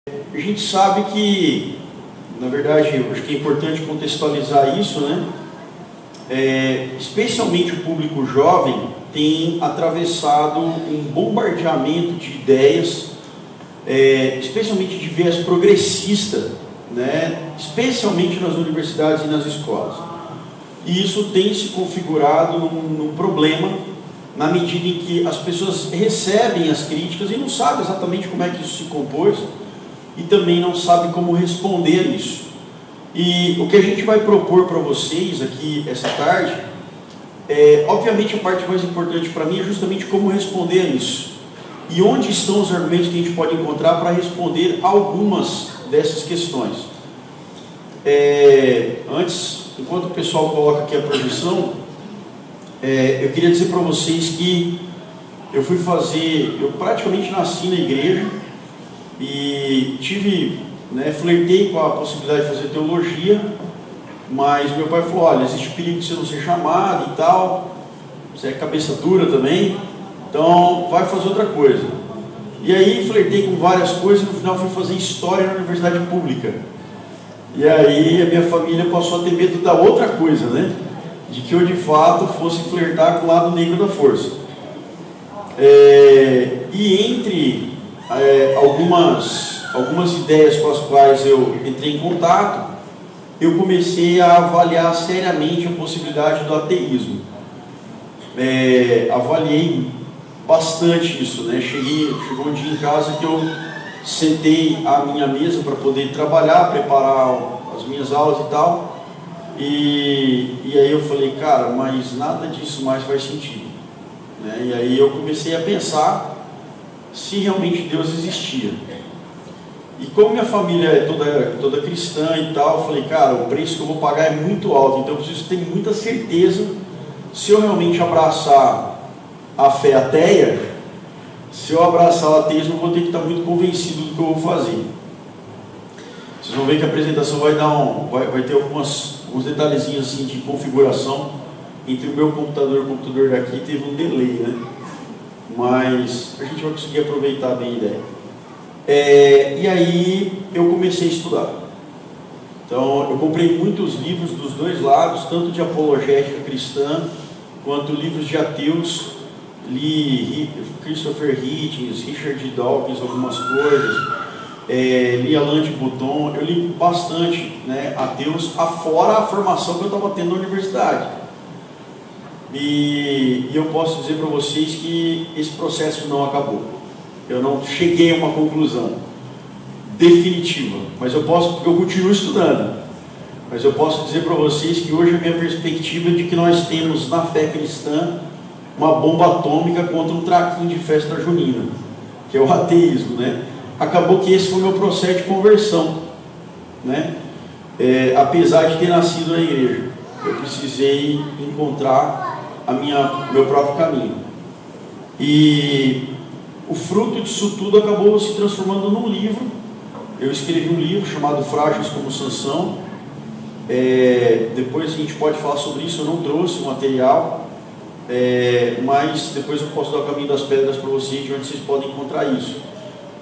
A gente sabe que, na verdade, eu acho que é importante contextualizar isso, né? Especialmente o público jovem tem atravessado um bombardeamento de ideias, especialmente de viés progressista, né? Especialmente nas universidades e nas escolas. E isso tem se configurado num problema, na medida em que as pessoas recebem as críticas e não sabem exatamente como é que isso se compôs, e também não sabe como responder a isso. E o que a gente vai propor para vocês aqui essa tarde, obviamente a parte mais importante para mim é justamente como responder a isso. E onde estão os argumentos que a gente pode encontrar para responder algumas dessas questões. Antes, enquanto o pessoal coloca aqui a projeção, eu queria dizer para vocês que eu praticamente nasci na igreja, e flertei com a possibilidade de fazer teologia, mas meu pai falou: olha, existe perigo de você não ser chamado e tal, você é cabeça dura também, então vai fazer outra coisa. E aí flertei com várias coisas e no final fui fazer história na universidade pública. E aí a minha família passou a ter medo da outra coisa, né? De que eu de fato fosse flertar com o lado negro da força. E entre algumas ideias com as quais eu entrei em contato, eu comecei a avaliar seriamente a possibilidade do ateísmo. Avaliei bastante isso, né? Chegou um dia em casa que eu sentei à minha mesa para poder trabalhar, preparar as minhas aulas e tal, e aí eu falei: cara, mas nada disso mais faz sentido, né? E aí eu comecei a pensar se realmente Deus existia. E como minha família é toda cristã e tal, eu falei: cara, o preço que eu vou pagar é muito alto, então eu preciso ter muita certeza se eu realmente abraçar a fé ateia. Se eu abraçar o ateísmo, eu vou ter que estar muito convencido do que eu vou fazer. Vocês vão ver que a apresentação vai ter alguns detalhezinhos assim de configuração. Entre o meu computador e o computador daqui teve um delay, né? Mas a gente vai conseguir aproveitar bem a ideia. E aí eu comecei a estudar. Então eu comprei muitos livros dos dois lados, tanto de apologética cristã quanto livros de ateus. Li Christopher Hitchens, Richard Dawkins, algumas coisas, li Alain de Botton. Eu li bastante, né, ateus, afora a formação que eu estava tendo na universidade. E eu posso dizer para vocês que esse processo não acabou. Eu não cheguei a uma conclusão definitiva, mas eu continuo estudando. Mas eu posso dizer para vocês que hoje a minha perspectiva é de que nós temos na fé cristã uma bomba atômica contra um traquinho de festa junina, que é o ateísmo, né? Acabou que esse foi o meu processo de conversão, né? Apesar de ter nascido na igreja, eu precisei encontrar meu próprio caminho. E o fruto disso tudo acabou se transformando num livro. Eu escrevi um livro chamado Frágeis como Sansão. Depois a gente pode falar sobre isso. Eu não trouxe o material, mas depois eu posso dar o caminho das pedras para vocês, de onde vocês podem encontrar isso,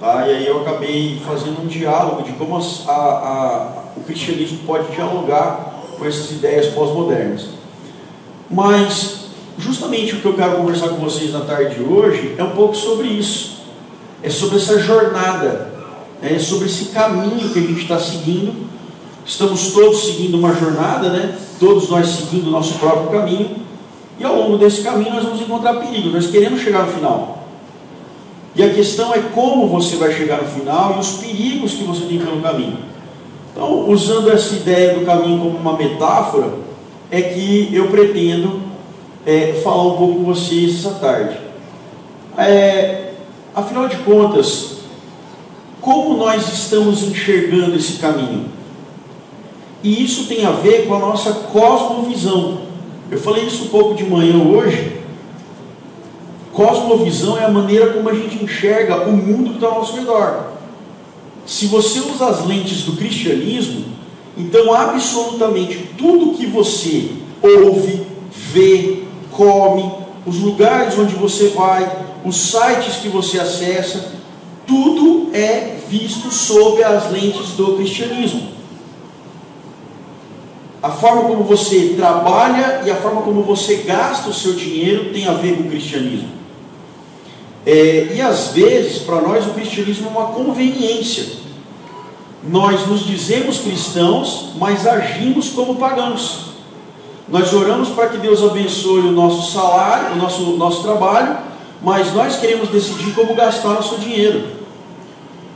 tá? E aí eu acabei fazendo um diálogo de como o cristianismo pode dialogar com essas ideias pós-modernas. Mas justamente o que eu quero conversar com vocês na tarde de hoje é um pouco sobre isso. É sobre essa jornada, é sobre esse caminho que a gente está seguindo. Estamos todos seguindo uma jornada, né? Todos nós seguindo o nosso próprio caminho. E ao longo desse caminho nós vamos encontrar perigos. Nós queremos chegar no final. E a questão é como você vai chegar no final e os perigos que você tem pelo caminho. Então, usando essa ideia do caminho como uma metáfora, é que eu pretendo falar um pouco com vocês essa tarde. Afinal de contas, como nós estamos enxergando esse caminho? E isso tem a ver com a nossa cosmovisão. Eu falei isso um pouco de manhã hoje. Cosmovisão é a maneira como a gente enxerga o mundo que está ao nosso redor. Se você usa as lentes do cristianismo, então absolutamente tudo que você ouve, vê, come, os lugares onde você vai, os sites que você acessa, tudo é visto sob as lentes do cristianismo. A forma como você trabalha e a forma como você gasta o seu dinheiro tem a ver com o cristianismo. E às vezes, para nós, o cristianismo é uma conveniência. Nós nos dizemos cristãos, mas agimos como pagãos. Nós oramos para que Deus abençoe o nosso salário, o nosso trabalho, mas nós queremos decidir como gastar nosso dinheiro.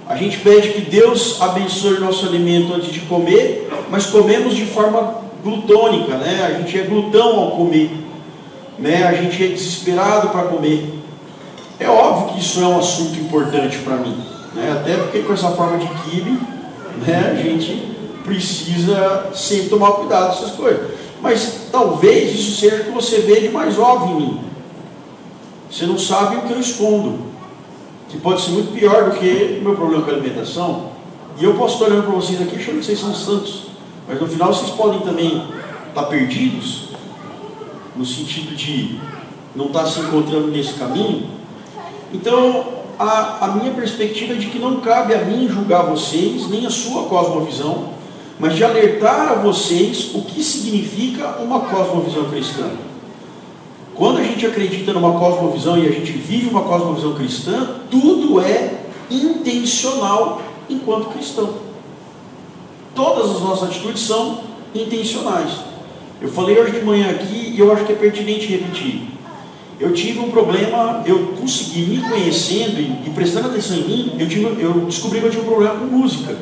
A gente pede que Deus abençoe o nosso alimento antes de comer, mas comemos de forma glutônica, né? A gente é glutão ao comer, né? A gente é desesperado para comer. É óbvio que isso é um assunto importante para mim, né? Até porque com essa forma de quibe, né, a gente precisa sempre tomar cuidado com essas coisas. Mas talvez isso seja o que você vê de mais óbvio em mim. Você não sabe o que eu escondo, que pode ser muito pior do que o meu problema com a alimentação. E eu posso estar olhando para vocês aqui achando que vocês são santos, mas no final vocês podem também estar perdidos, no sentido de não estar se encontrando nesse caminho. Então, a minha perspectiva é de que não cabe a mim julgar vocês, nem a sua cosmovisão, mas de alertar a vocês o que significa uma cosmovisão cristã. Quando a gente acredita numa cosmovisão e a gente vive uma cosmovisão cristã, tudo é intencional enquanto cristão. Todas as nossas atitudes são intencionais. Eu falei hoje de manhã aqui e eu acho que é pertinente repetir. Eu tive um problema, eu consegui, me conhecendo e prestando atenção em mim, eu descobri que eu tinha um problema com música.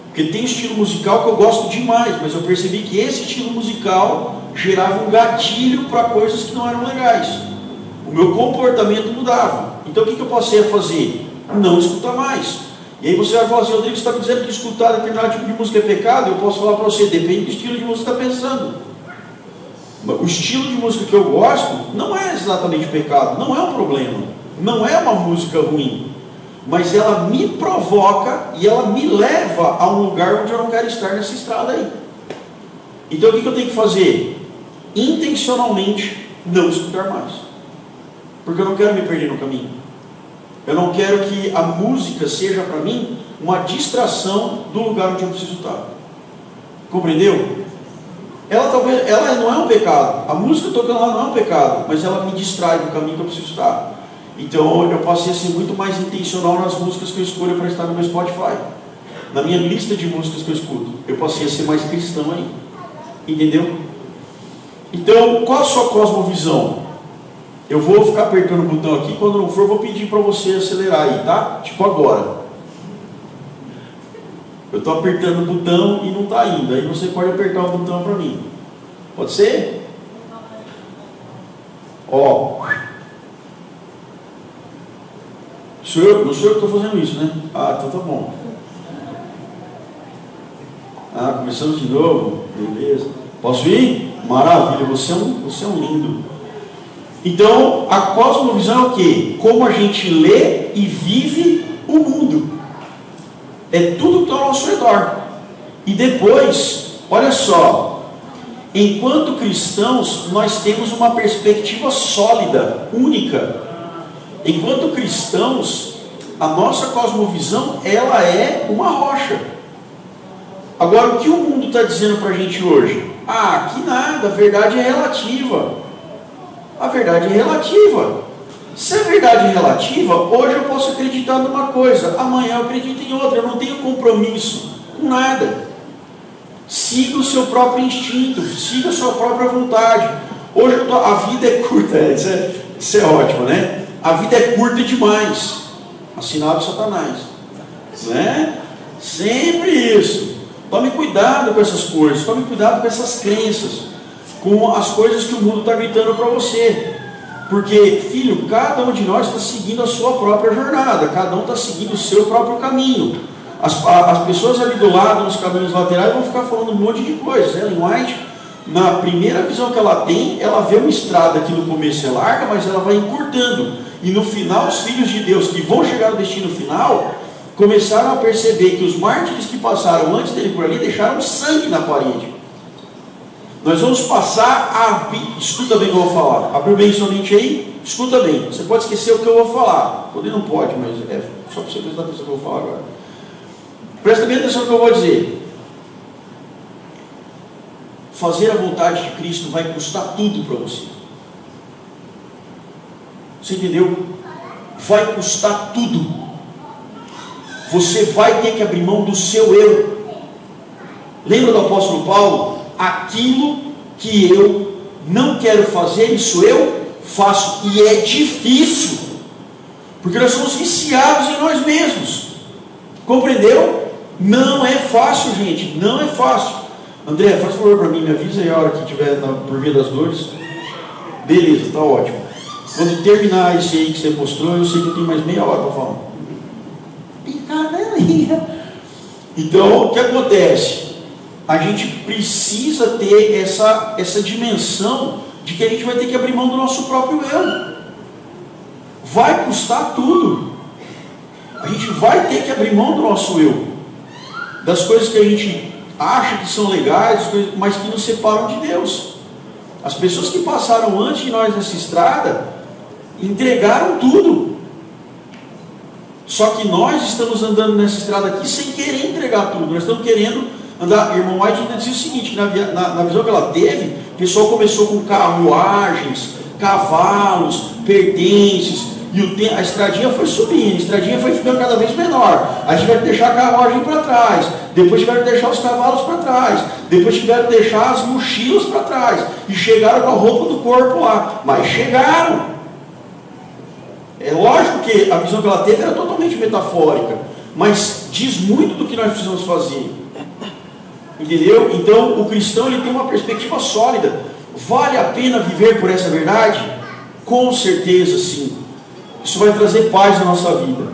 Porque tem estilo musical que eu gosto demais, mas eu percebi que esse estilo musical gerava um gatilho para coisas que não eram legais. O meu comportamento mudava. Então o que eu passei a fazer? Não escutar mais. E aí você vai falar assim: Rodrigo, você está me dizendo que escutar determinado tipo de música é pecado? Eu posso falar para você, depende do estilo de música que você está pensando. O estilo de música que eu gosto não é exatamente pecado, não é um problema, não é uma música ruim, mas ela me provoca e ela me leva a um lugar onde eu não quero estar nessa estrada aí. Então o que eu tenho que fazer? Intencionalmente não escutar mais, porque eu não quero me perder no caminho. Eu não quero que a música seja para mim uma distração do lugar onde eu preciso estar. Compreendeu? Ela não é um pecado. A música tocando lá não é um pecado, mas ela me distrai do caminho que eu preciso estar. Então eu passei a ser muito mais intencional nas músicas que eu escolho para estar no meu Spotify. Na minha lista de músicas que eu escuto, eu passei a ser mais cristão aí. Entendeu? Então, qual a sua cosmovisão? Eu vou ficar apertando o botão aqui, quando não for eu vou pedir para você acelerar aí, tá? Tipo agora. Eu estou apertando o botão e não está indo. Aí você pode apertar o botão para mim. Pode ser? Ó. Não sou eu que estou fazendo isso, né? Ah, então tá bom. Ah, começamos de novo. Beleza. Posso ir? Maravilha. Você é um lindo. Então, a cosmovisão é o quê? Como a gente lê e vive o mundo. É tudo que está ao nosso redor. E depois, olha só, enquanto cristãos, nós temos uma perspectiva sólida, única. Enquanto cristãos, a nossa cosmovisão, ela é uma rocha. Agora, o que o mundo está dizendo para a gente hoje? Ah, que nada, a verdade é relativa. A verdade é relativa. Se a verdade é relativa, hoje eu posso acreditar numa coisa, amanhã eu acredito em outra, eu não tenho compromisso com nada. Siga o seu próprio instinto, siga a sua própria vontade. Hoje a vida é curta, isso é ótimo, né? A vida é curta demais, assinado Satanás, né? Sempre isso. Tome cuidado com essas coisas, tome cuidado com essas crenças, com as coisas que o mundo está gritando para você. Porque, filho, cada um de nós está seguindo a sua própria jornada, cada um está seguindo o seu próprio caminho. As pessoas ali do lado, nos caminhos laterais, vão ficar falando um monte de coisas. Ellen White, na primeira visão que ela tem, ela vê uma estrada que no começo é larga, mas ela vai encurtando. E no final, os filhos de Deus que vão chegar no destino final, começaram a perceber que os mártires que passaram antes dele por ali, deixaram sangue na parede. Nós vamos passar a... Escuta bem o que eu vou falar. Abriu bem sua mente aí? Escuta bem. Você pode esquecer o que eu vou falar. Poder não pode, mas é só para você prestar atenção no que eu vou falar agora. Presta bem atenção no que eu vou dizer. Fazer a vontade de Cristo vai custar tudo para você. Você entendeu? Vai custar tudo. Você vai ter que abrir mão do seu eu. Lembra do apóstolo Paulo? Aquilo que eu não quero fazer, isso eu faço. E é difícil, porque nós somos viciados em nós mesmos. Compreendeu? Não é fácil, gente. Não é fácil. André, faz favor para mim, me avisa aí a hora que tiver por via das dores. Beleza, está ótimo. Quando terminar esse aí que você mostrou, eu sei que eu tenho mais meia hora para falar. Então, o que acontece? A gente precisa ter essa dimensão de que a gente vai ter que abrir mão do nosso próprio eu. Vai custar tudo. A gente vai ter que abrir mão do nosso eu. Das coisas que a gente acha que são legais, mas que nos separam de Deus. As pessoas que passaram antes de nós nessa estrada entregaram tudo. Só que nós estamos andando nessa estrada aqui sem querer entregar tudo. Nós estamos querendo andar. Irmão White dizia o seguinte: na visão que ela teve, o pessoal começou com carruagens, cavalos, pertences, e a estradinha foi subindo, a estradinha foi ficando cada vez menor. Aí tiveram que deixar a carruagem para trás, depois tiveram que deixar os cavalos para trás, depois tiveram que deixar as mochilas para trás, e chegaram com a roupa do corpo lá, mas chegaram. É lógico que a visão que ela teve era totalmente metafórica, mas diz muito do que nós precisamos fazer. Entendeu? Então o cristão ele tem uma perspectiva sólida. Vale a pena viver por essa verdade? Com certeza sim. Isso vai trazer paz na nossa vida.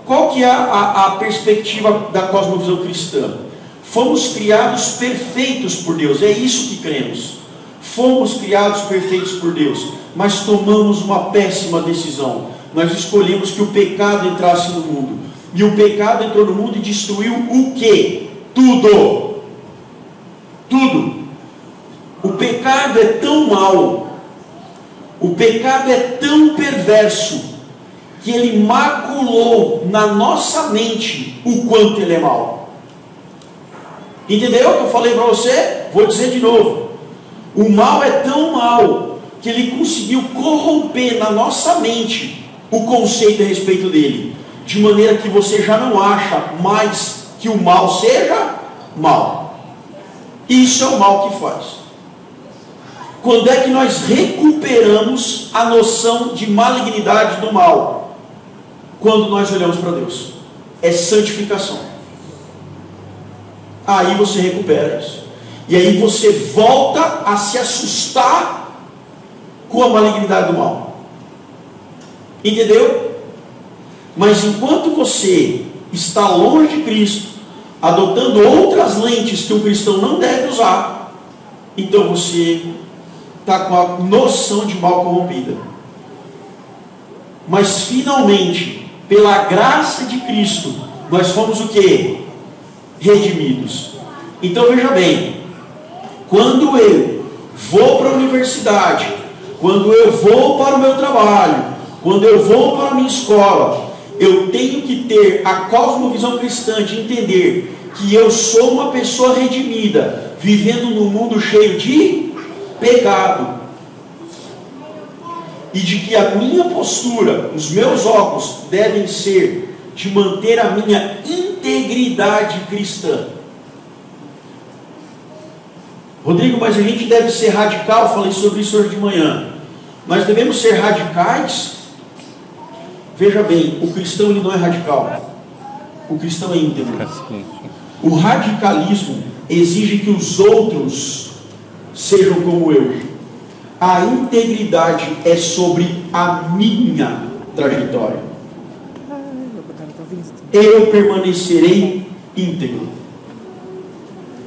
Qual que é a perspectiva da cosmovisão cristã? Fomos criados perfeitos por Deus. É isso que cremos. Fomos criados perfeitos por Deus, mas tomamos uma péssima decisão. Nós escolhemos que o pecado entrasse no mundo. E o pecado entrou no mundo e destruiu o quê? Tudo. Tudo. O pecado é tão mau, o pecado é tão perverso, que ele maculou na nossa mente o quanto ele é mau. Entendeu o que eu falei para você? Vou dizer de novo. O mal é tão mau que ele conseguiu corromper na nossa mente o conceito a respeito dele, de maneira que você já não acha mais que o mal seja mal. Isso é o mal que faz. Quando é que nós recuperamos a noção de malignidade do mal? Quando nós olhamos para Deus. É santificação. Aí você recupera isso. E aí você volta a se assustar com a malignidade do mal. Entendeu? Mas enquanto você está longe de Cristo, adotando outras lentes que o cristão não deve usar, então você está com a noção de mal corrompida. Mas finalmente, pela graça de Cristo, nós fomos o quê? Redimidos. Então veja bem, quando eu vou para a universidade, quando eu vou para o meu trabalho, quando eu vou para a minha escola, eu tenho que ter a cosmovisão cristã de entender que eu sou uma pessoa redimida, vivendo num mundo cheio de pecado, e de que a minha postura, os meus óculos devem ser de manter a minha integridade cristã. Rodrigo, mas a gente deve ser radical. Eu falei sobre isso hoje de manhã. Nós devemos ser radicais. Veja bem, o cristão ele não é radical, o cristão é íntegro. O radicalismo exige que os outros sejam como eu. A integridade é sobre a minha trajetória. Eu permanecerei íntegro.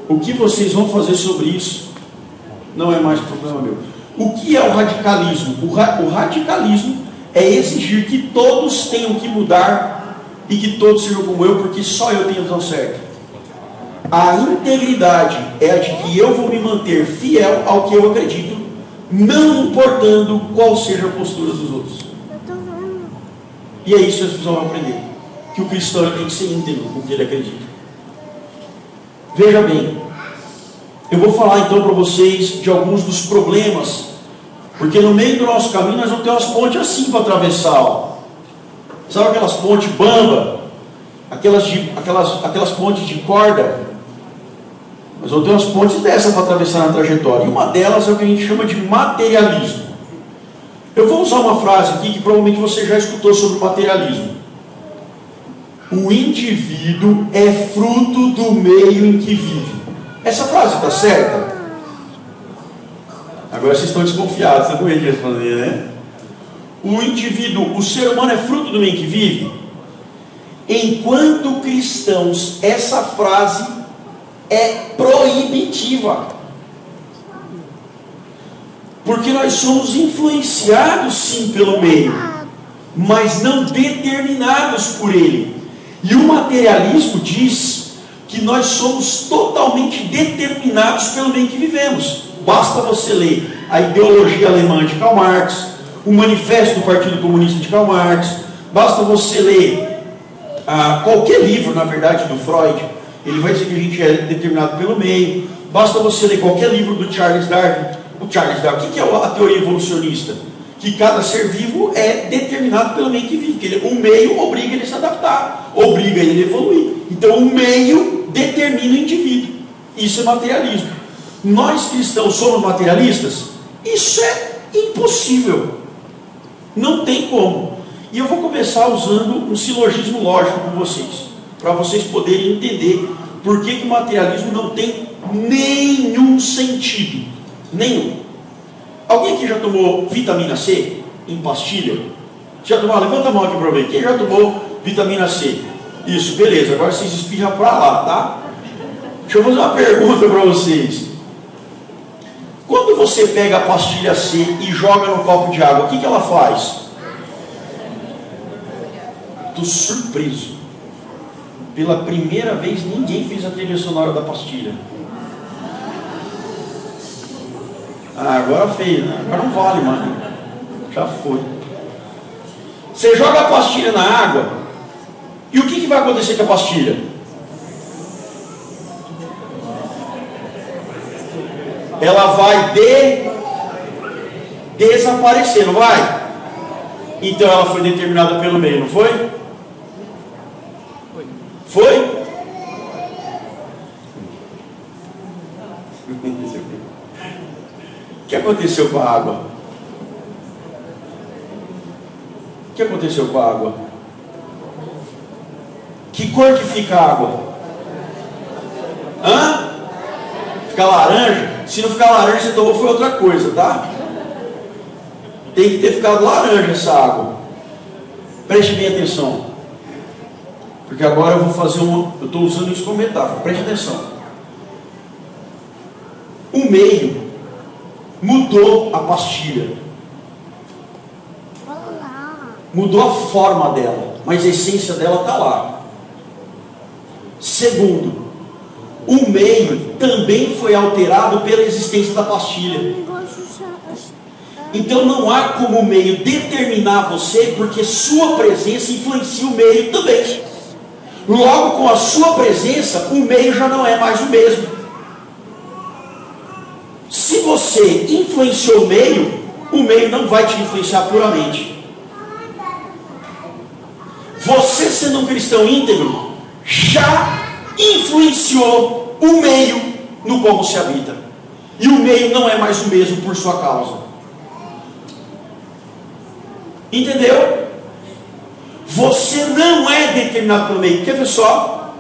O que vocês vão fazer sobre isso não é mais problema meu. O que é o radicalismo? O radicalismo é exigir que todos tenham que mudar e que todos sejam como eu, porque só eu tenho a visão certa. A integridade é a de que eu vou me manter fiel ao que eu acredito, não importando qual seja a postura dos outros. E é isso que as pessoas vão aprender, que o cristão tem que ser íntegro com o que ele acredita. Veja bem, eu vou falar então para vocês de alguns dos problemas, porque no meio do nosso caminho nós vamos ter umas pontes assim para atravessar, ó. Sabe aquelas pontes bamba? Aquelas pontes de corda? Nós vamos ter umas pontes dessas para atravessar na trajetória. E uma delas é o que a gente chama de materialismo. Eu vou usar uma frase aqui que provavelmente você já escutou sobre o materialismo. O indivíduo é fruto do meio em que vive. Essa frase está certa? Agora vocês estão desconfiados, você não ia responder, né? O indivíduo, o ser humano é fruto do meio em que vive? Enquanto cristãos, essa frase é proibitiva. Porque nós somos influenciados sim pelo meio, mas não determinados por ele. E o materialismo diz que nós somos totalmente determinados pelo meio que vivemos. Basta você ler a ideologia alemã de Karl Marx, o manifesto do Partido Comunista de Karl Marx, basta você ler qualquer livro, na verdade, do Freud, ele vai dizer que a gente é determinado pelo meio. Basta você ler qualquer livro do Charles Darwin. O Charles Darwin, o que é a teoria evolucionista? Que cada ser vivo é determinado pelo meio que vive, que o meio obriga ele a se adaptar, obriga ele a evoluir. Então o meio determina o indivíduo. Isso é materialismo. Nós cristãos somos materialistas? Isso é impossível. Não tem como. E eu vou começar usando um silogismo lógico com vocês, para vocês poderem entender por que o materialismo não tem nenhum sentido. Nenhum. Alguém aqui já tomou vitamina C em pastilha? Já tomou? Levanta a mão aqui para ver. Quem já tomou vitamina C? Isso, beleza. Agora vocês espirram para lá, tá? Deixa eu fazer uma pergunta para vocês. Quando você pega a pastilha C e joga no copo de água, o que ela faz? Estou surpreso. Pela primeira vez ninguém fez a trilha sonora da pastilha. Agora fez, né? Agora não vale, mano. Já foi. Você joga a pastilha na água, e o que vai acontecer com a pastilha? Ela vai desaparecer, não vai? Então ela foi determinada pelo meio, não foi? Foi? O que aconteceu com a água? O que aconteceu com a água? Que cor que fica a água? Hã? Fica laranja? Se não ficar laranja, você tomou foi outra coisa, tá? Tem que ter ficado laranja essa água. Preste bem atenção. Porque agora eu vou fazer uma... Eu estou usando isso como metáfora. Preste atenção. O meio mudou a pastilha. Mudou a forma dela, mas a essência dela está lá. Segundo, o meio também foi alterado pela existência da pastilha. Então não há como o meio determinar você, porque sua presença influencia o meio também. Logo, com a sua presença, o meio já não é mais o mesmo. Se você influenciou o meio não vai te influenciar puramente. Você, sendo um cristão íntegro, já influenciou o meio no qual você habita. E o meio não é mais o mesmo por sua causa. Entendeu? Você não é determinado pelo meio. Quer ver só?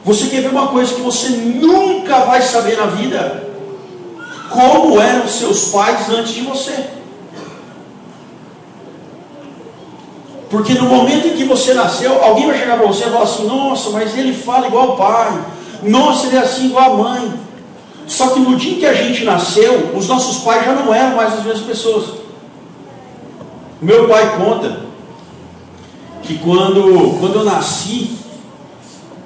Você quer ver uma coisa que você nunca vai saber na vida? Como eram seus pais antes de você. Porque no momento em que você nasceu, alguém vai chegar para você e falar assim: nossa, mas ele fala igual o pai. Nossa, ele é assim igual a mãe. Só que no dia em que a gente nasceu, os nossos pais já não eram mais as mesmas pessoas. O meu pai conta que quando eu nasci,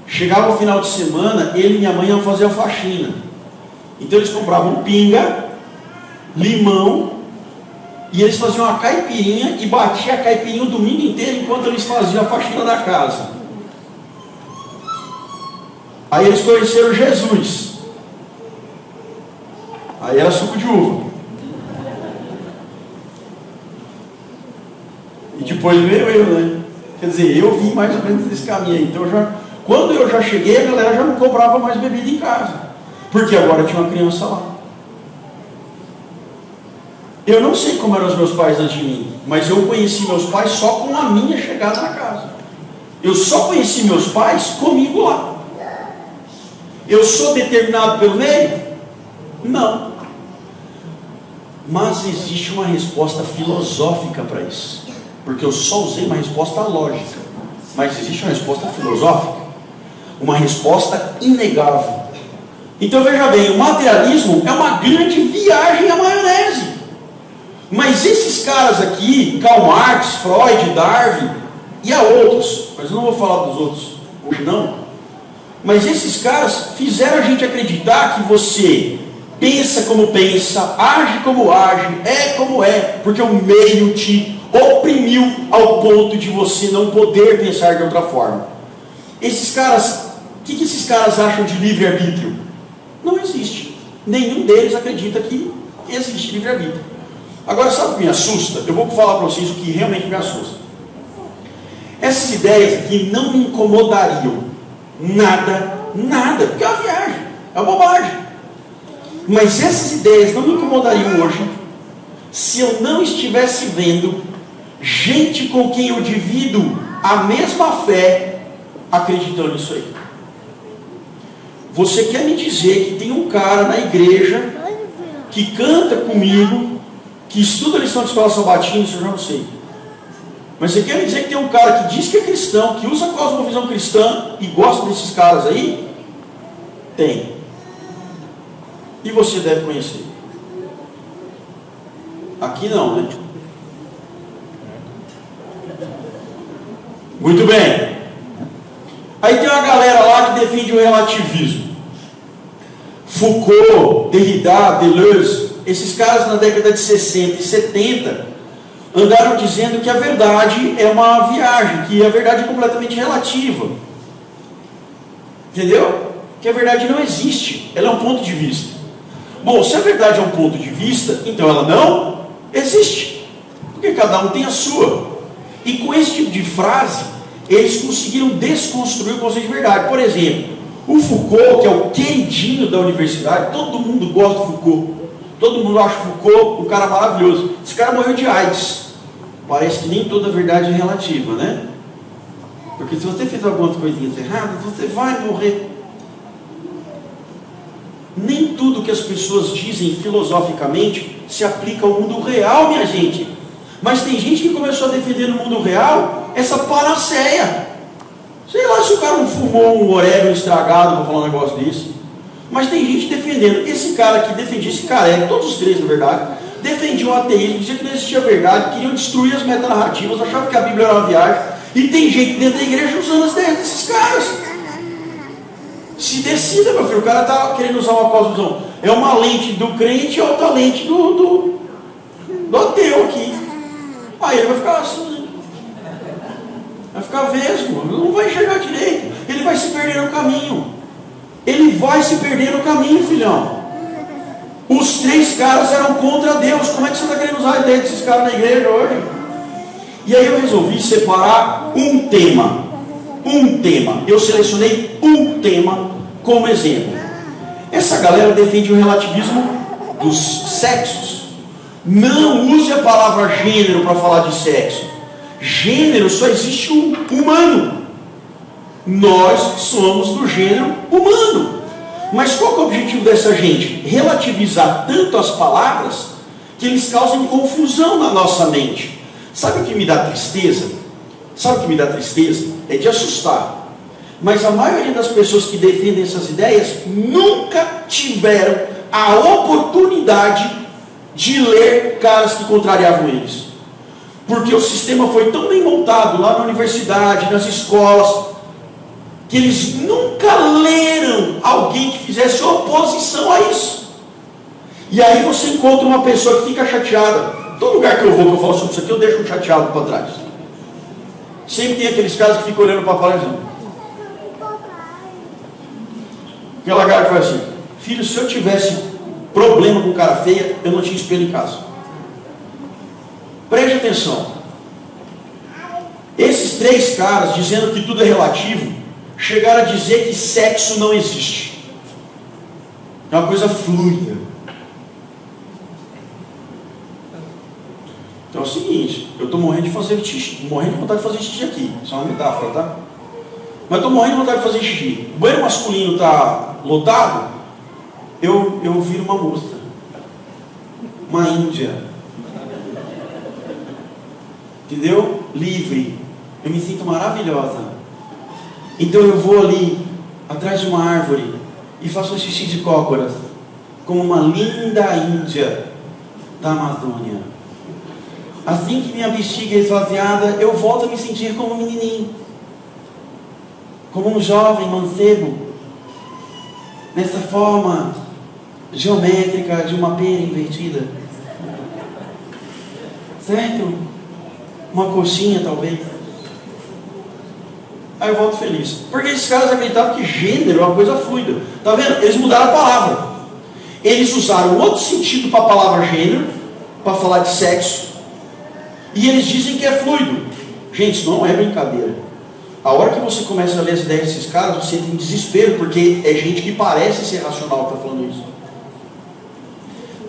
chegava o final de semana, ele e minha mãe iam fazer a faxina. Então eles compravam pinga, limão, e eles faziam uma caipirinha e batiam a caipirinha o domingo inteiro enquanto eles faziam a faxina da casa. Aí eles conheceram Jesus. Aí era suco de uva. E depois veio eu, né? Quer dizer, eu vim mais ou menos desse caminho aí. Então, quando eu já cheguei, a galera já não comprava mais bebida em casa. Porque agora tinha uma criança lá. Eu não sei como eram os meus pais antes de mim, mas eu conheci meus pais só com a minha chegada na casa. Eu só conheci meus pais comigo lá. Eu sou determinado pelo meio? Não. Mas existe uma resposta filosófica para isso. Porque eu só usei uma resposta lógica. Mas existe uma resposta filosófica. Uma resposta inegável. Então veja bem, o materialismo é uma grande viagem à maionese. Mas esses caras aqui, Karl Marx, Freud, Darwin e há outros, mas eu não vou falar dos outros hoje não, mas esses caras fizeram a gente acreditar que você pensa como pensa, age como age, é como é, porque o meio te oprimiu ao ponto de você não poder pensar de outra forma. Esses caras, o que esses caras acham de livre-arbítrio? Não existe. Nenhum deles acredita que existe livre-arbítrio. Agora, sabe o que me assusta? Eu vou falar para vocês o que realmente me assusta. Essas ideias aqui não me incomodariam. Nada, porque é uma viagem, é uma bobagem. Mas essas ideias não me incomodariam hoje se eu não estivesse vendo gente com quem eu divido a mesma fé acreditando nisso aí. Você quer me dizer que tem um cara na igreja que canta comigo, que estuda a lição de escola sabatina, isso eu já não sei. Mas você quer me dizer que tem um cara que diz que é cristão, que usa a cosmovisão cristã e gosta desses caras aí? Tem. E você deve conhecer. Aqui não, né? Muito bem. Aí tem uma galera lá que defende o relativismo. Foucault, Derrida, Deleuze, esses caras na década de 60 e 70 andaram dizendo que a verdade é uma viagem, que a verdade é completamente relativa. Entendeu? Que a verdade não existe, ela é um ponto de vista. Bom, se a verdade é um ponto de vista, então ela não existe, porque cada um tem a sua. E com esse tipo de frase, eles conseguiram desconstruir o conceito de verdade. Por exemplo, o Foucault, que é o queridinho da universidade, todo mundo gosta do Foucault, todo mundo acha o Foucault um cara maravilhoso. Esse cara morreu de AIDS. Parece que nem toda verdade é relativa, né? Porque se você fizer algumas coisinhas erradas, você vai morrer. Nem tudo que as pessoas dizem filosoficamente se aplica ao mundo real, minha gente. Mas tem gente que começou a defender no mundo real essa panaceia. Sei lá se o cara não fumou um orégano estragado para falar um negócio desse. Mas tem gente defendendo. Esse cara que defendia, esse cara, todos os três na verdade, defendiam o ateísmo, diziam que não existia verdade, queriam destruir as metanarrativas, achavam que a Bíblia era uma viagem. E tem gente dentro da igreja usando as ideias desses caras. Se decida, meu filho, o cara está querendo usar uma cosmovisão. É uma lente do crente e outra lente do ateu aqui. Aí ele vai ficar assim, vai ficar vesgo, não vai enxergar direito, ele vai se perder no caminho. Ele vai se perder no caminho, filhão. Os três caras eram contra Deus. Como é que você está querendo usar a ideia desses caras na igreja hoje? E aí eu resolvi separar um tema. Eu selecionei um tema como exemplo. Essa galera defende o relativismo dos sexos. Não use a palavra gênero para falar de sexo. Gênero só existe um humano. Nós somos do gênero humano. Mas qual que é o objetivo dessa gente? Relativizar tanto as palavras que eles causam confusão na nossa mente. Sabe o que me dá tristeza? É de assustar. Mas a maioria das pessoas que defendem essas ideias nunca tiveram a oportunidade de ler caras que contrariavam eles. Porque o sistema foi tão bem montado lá na universidade, nas escolas, que eles nunca leram alguém que fizesse oposição a isso. E aí você encontra uma pessoa que fica chateada. Todo lugar que eu vou, que eu falo sobre isso aqui, eu deixo um chateado para trás. Sempre tem aqueles caras que ficam olhando para a parede. Aquela cara que faz assim: filho, se eu tivesse problema com cara feia, eu não tinha espelho em casa. Preste atenção. Esses 3 caras, dizendo que tudo é relativo, chegaram a dizer que sexo não existe. É uma coisa fluida. Então é o seguinte, eu estou morrendo de fazer xixi, morrendo de vontade de fazer xixi aqui. Isso é uma metáfora, tá? Mas estou morrendo de vontade de fazer xixi. O banheiro masculino está lotado, eu viro uma moça, uma índia, entendeu? Livre. Eu me sinto maravilhosa. Então eu vou ali atrás de uma árvore e faço um xixi de cócoras como uma linda índia da Amazônia. Assim que minha bexiga é esvaziada, eu volto a me sentir como um menininho, como um jovem mancebo, nessa forma geométrica de uma pera invertida, certo? Uma coxinha talvez. Aí eu volto feliz, porque esses caras acreditavam que gênero é uma coisa fluida. Tá vendo? Eles mudaram a palavra. Eles usaram outro sentido para a palavra gênero, para falar de sexo, e eles dizem que é fluido. Gente, isso não é brincadeira. A hora que você começa a ler as ideias desses caras, você entra em desespero, porque é gente que parece ser racional que está falando isso.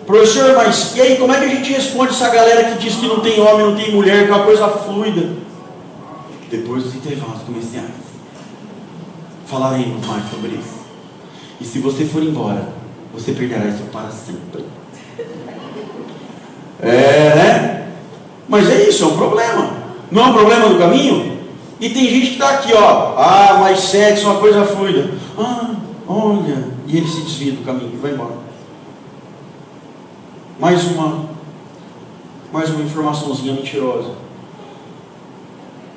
Professor, mas e aí, como é que a gente responde essa galera que diz que não tem homem, não tem mulher, que é uma coisa fluida? Depois dos intervalos comerciais, falaremos mais sobre isso. E se você for embora, você perderá isso para sempre. Né? Mas é isso, é um problema. Não é um problema do caminho? E tem gente que está aqui, ó. Ah, mas sexo é uma coisa fluida. Ah, olha. E ele se desvia do caminho e vai embora. Mais uma informaçãozinha mentirosa.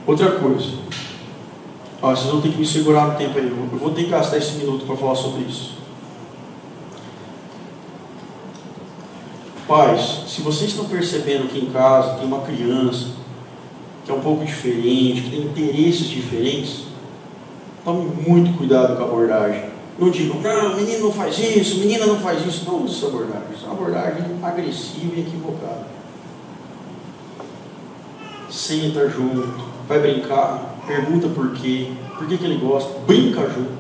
Outra coisa. Ó, vocês vão ter que me segurar no tempo aí. Eu vou ter que gastar esse minuto para falar sobre isso. Pais, se vocês estão percebendo que em casa tem uma criança que é um pouco diferente, que tem interesses diferentes, tome muito cuidado com a abordagem. Não digam, não, menino não faz isso, menina não faz isso. Não use essa abordagem. Isso é uma abordagem agressiva e equivocada. Senta junto, vai brincar, pergunta por quê, por que ele gosta, brinca junto.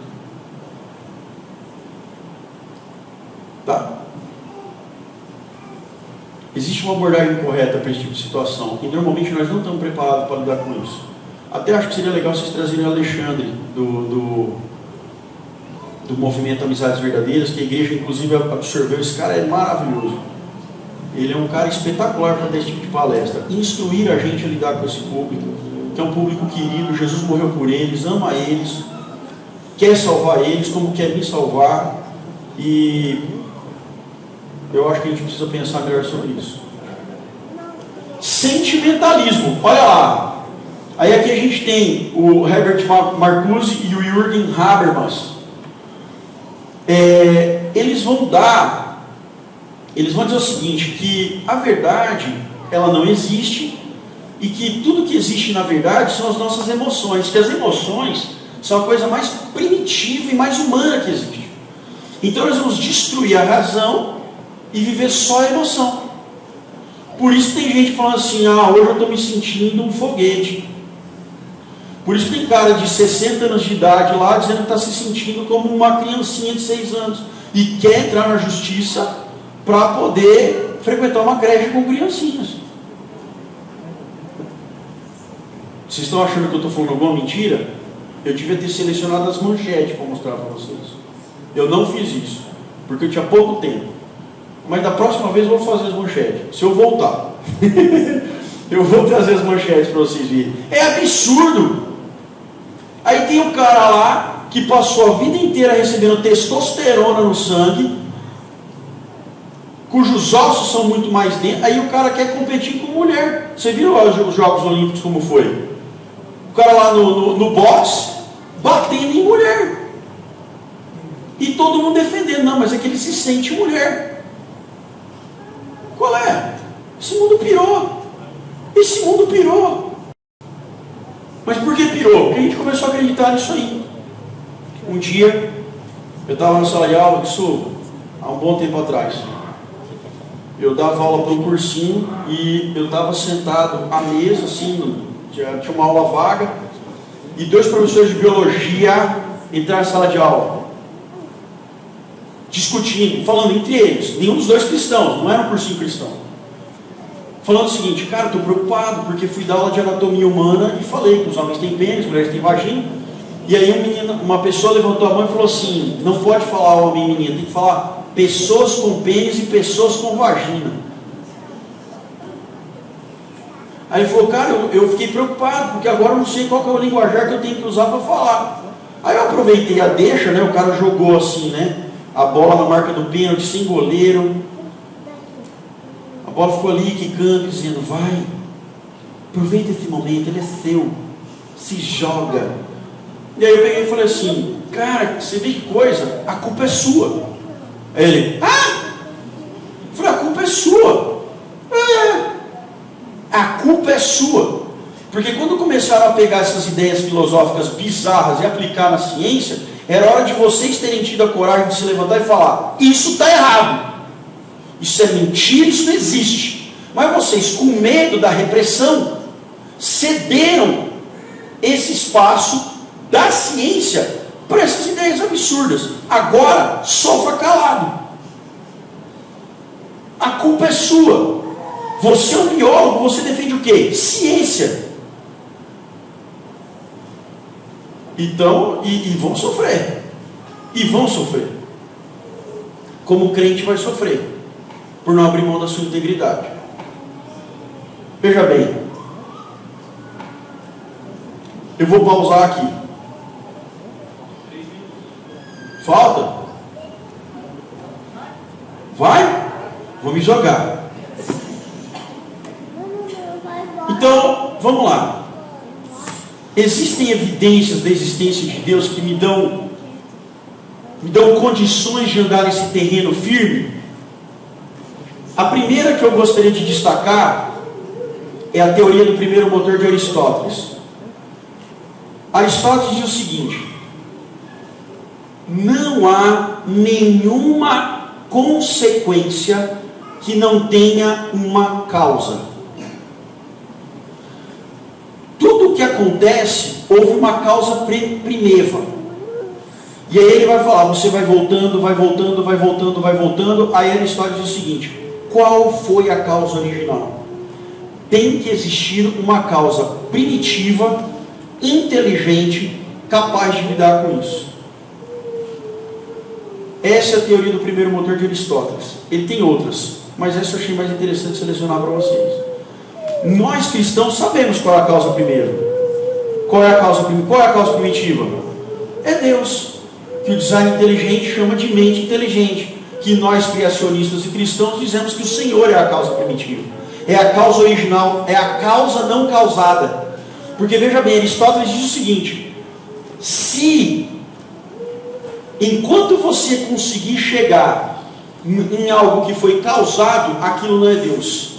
Tá? Existe uma abordagem correta para esse tipo de situação e normalmente nós não estamos preparados para lidar com isso. Até acho que seria legal vocês trazerem o Alexandre do movimento Amizades Verdadeiras, que a igreja inclusive absorveu. Esse cara é maravilhoso. Ele é um cara espetacular para dar esse tipo de palestra. Instruir a gente a lidar com esse público, que é um público querido. Jesus morreu por eles, ama eles, quer salvar eles como quer me salvar. E eu acho que a gente precisa pensar melhor sobre isso. Sentimentalismo, olha lá. Aí aqui a gente tem o Herbert Marcuse e o Jürgen Habermas. Eles vão dizer o seguinte, que a verdade, ela não existe, e que tudo que existe na verdade são as nossas emoções, que as emoções são a coisa mais primitiva e mais humana que existe. Então nós vamos destruir a razão e viver só a emoção. Por isso tem gente falando assim, hoje eu estou me sentindo um foguete. Por isso tem cara de 60 anos de idade lá dizendo que está se sentindo como uma criancinha de 6 anos e quer entrar na justiça para poder frequentar uma creche com criancinhas. Vocês estão achando que eu estou falando alguma mentira? Eu devia ter selecionado as manchetes para mostrar para vocês. Eu não fiz isso, porque eu tinha pouco tempo. Mas da próxima vez eu vou fazer as manchetes. Se eu voltar, eu vou trazer as manchetes para vocês verem. É absurdo. Aí tem um cara lá que passou a vida inteira recebendo testosterona no sangue, cujos ossos são muito mais densos. Aí o cara quer competir com mulher. Você viu os Jogos Olímpicos como foi? O cara lá no boxe batendo em mulher. E todo mundo defendendo. Não, mas é que ele se sente mulher. Qual é? Esse mundo pirou. Esse mundo pirou. Mas por que pirou? Porque a gente começou a acreditar nisso aí. Um dia Eu estava na sala de aula, isso há um bom tempo atrás. Eu dava aula para um cursinho e eu estava sentado à mesa, assim, tinha uma aula vaga, e 2 professores de biologia entraram na sala de aula, discutindo, falando entre eles, nenhum dos 2 cristãos, não era um cursinho cristão. Falando o seguinte: cara, estou preocupado porque fui dar aula de anatomia humana e falei que os homens têm pênis, mulheres têm vagina. E aí uma pessoa levantou a mão e falou assim: não pode falar homem e menina, tem que falar pessoas com pênis e pessoas com vagina. Aí ele falou: cara, eu fiquei preocupado porque agora eu não sei qual que é o linguajar que eu tenho que usar para falar. Aí eu aproveitei a deixa, né? O cara jogou assim, né? A bola na marca do pênalti, sem goleiro. A bola ficou ali quicando, dizendo: vai, aproveita esse momento, ele é seu, se joga. E aí eu peguei e falei assim: cara, você vê que coisa, a culpa é sua. Aí ele: ah! Eu falei: a culpa é sua. A culpa é sua. Porque quando começaram a pegar essas ideias filosóficas bizarras e aplicar na ciência, era hora de vocês terem tido a coragem de se levantar e falar: isso está errado, isso é mentira, isso não existe. Mas vocês, com medo da repressão, cederam esse espaço da ciência para essas ideias absurdas. Agora, sofra calado. A culpa é sua. Você é um biólogo, você defende o quê? Ciência. Então, e vão sofrer. E vão sofrer. Como o crente vai sofrer, por não abrir mão da sua integridade. Veja bem, eu vou pausar aqui. Falta? Vai? Vou me jogar. Então, vamos lá. Existem evidências da existência de Deus que me dão condições de andar nesse terreno firme? A primeira que eu gostaria de destacar é a teoria do primeiro motor de Aristóteles. Aristóteles diz o seguinte: não há nenhuma consequência que não tenha uma causa. Tudo o que acontece, houve uma causa primeva. E aí ele vai falar, você vai voltando, vai voltando, vai voltando, vai voltando. Aí Aristóteles diz o seguinte: qual foi a causa original? Tem que existir uma causa primitiva, inteligente, capaz de lidar com isso. Essa é a teoria do primeiro motor de Aristóteles. Ele tem outras, mas essa eu achei mais interessante selecionar para vocês. Nós cristãos sabemos qual é a causa primeira. Qual é a causa primitiva? É Deus, que o design inteligente chama de mente inteligente, que nós criacionistas e cristãos dizemos que o Senhor é a causa primitiva, é a causa original, é a causa não causada. Porque veja bem, Aristóteles diz o seguinte: se enquanto você conseguir chegar em algo que foi causado, aquilo não é Deus.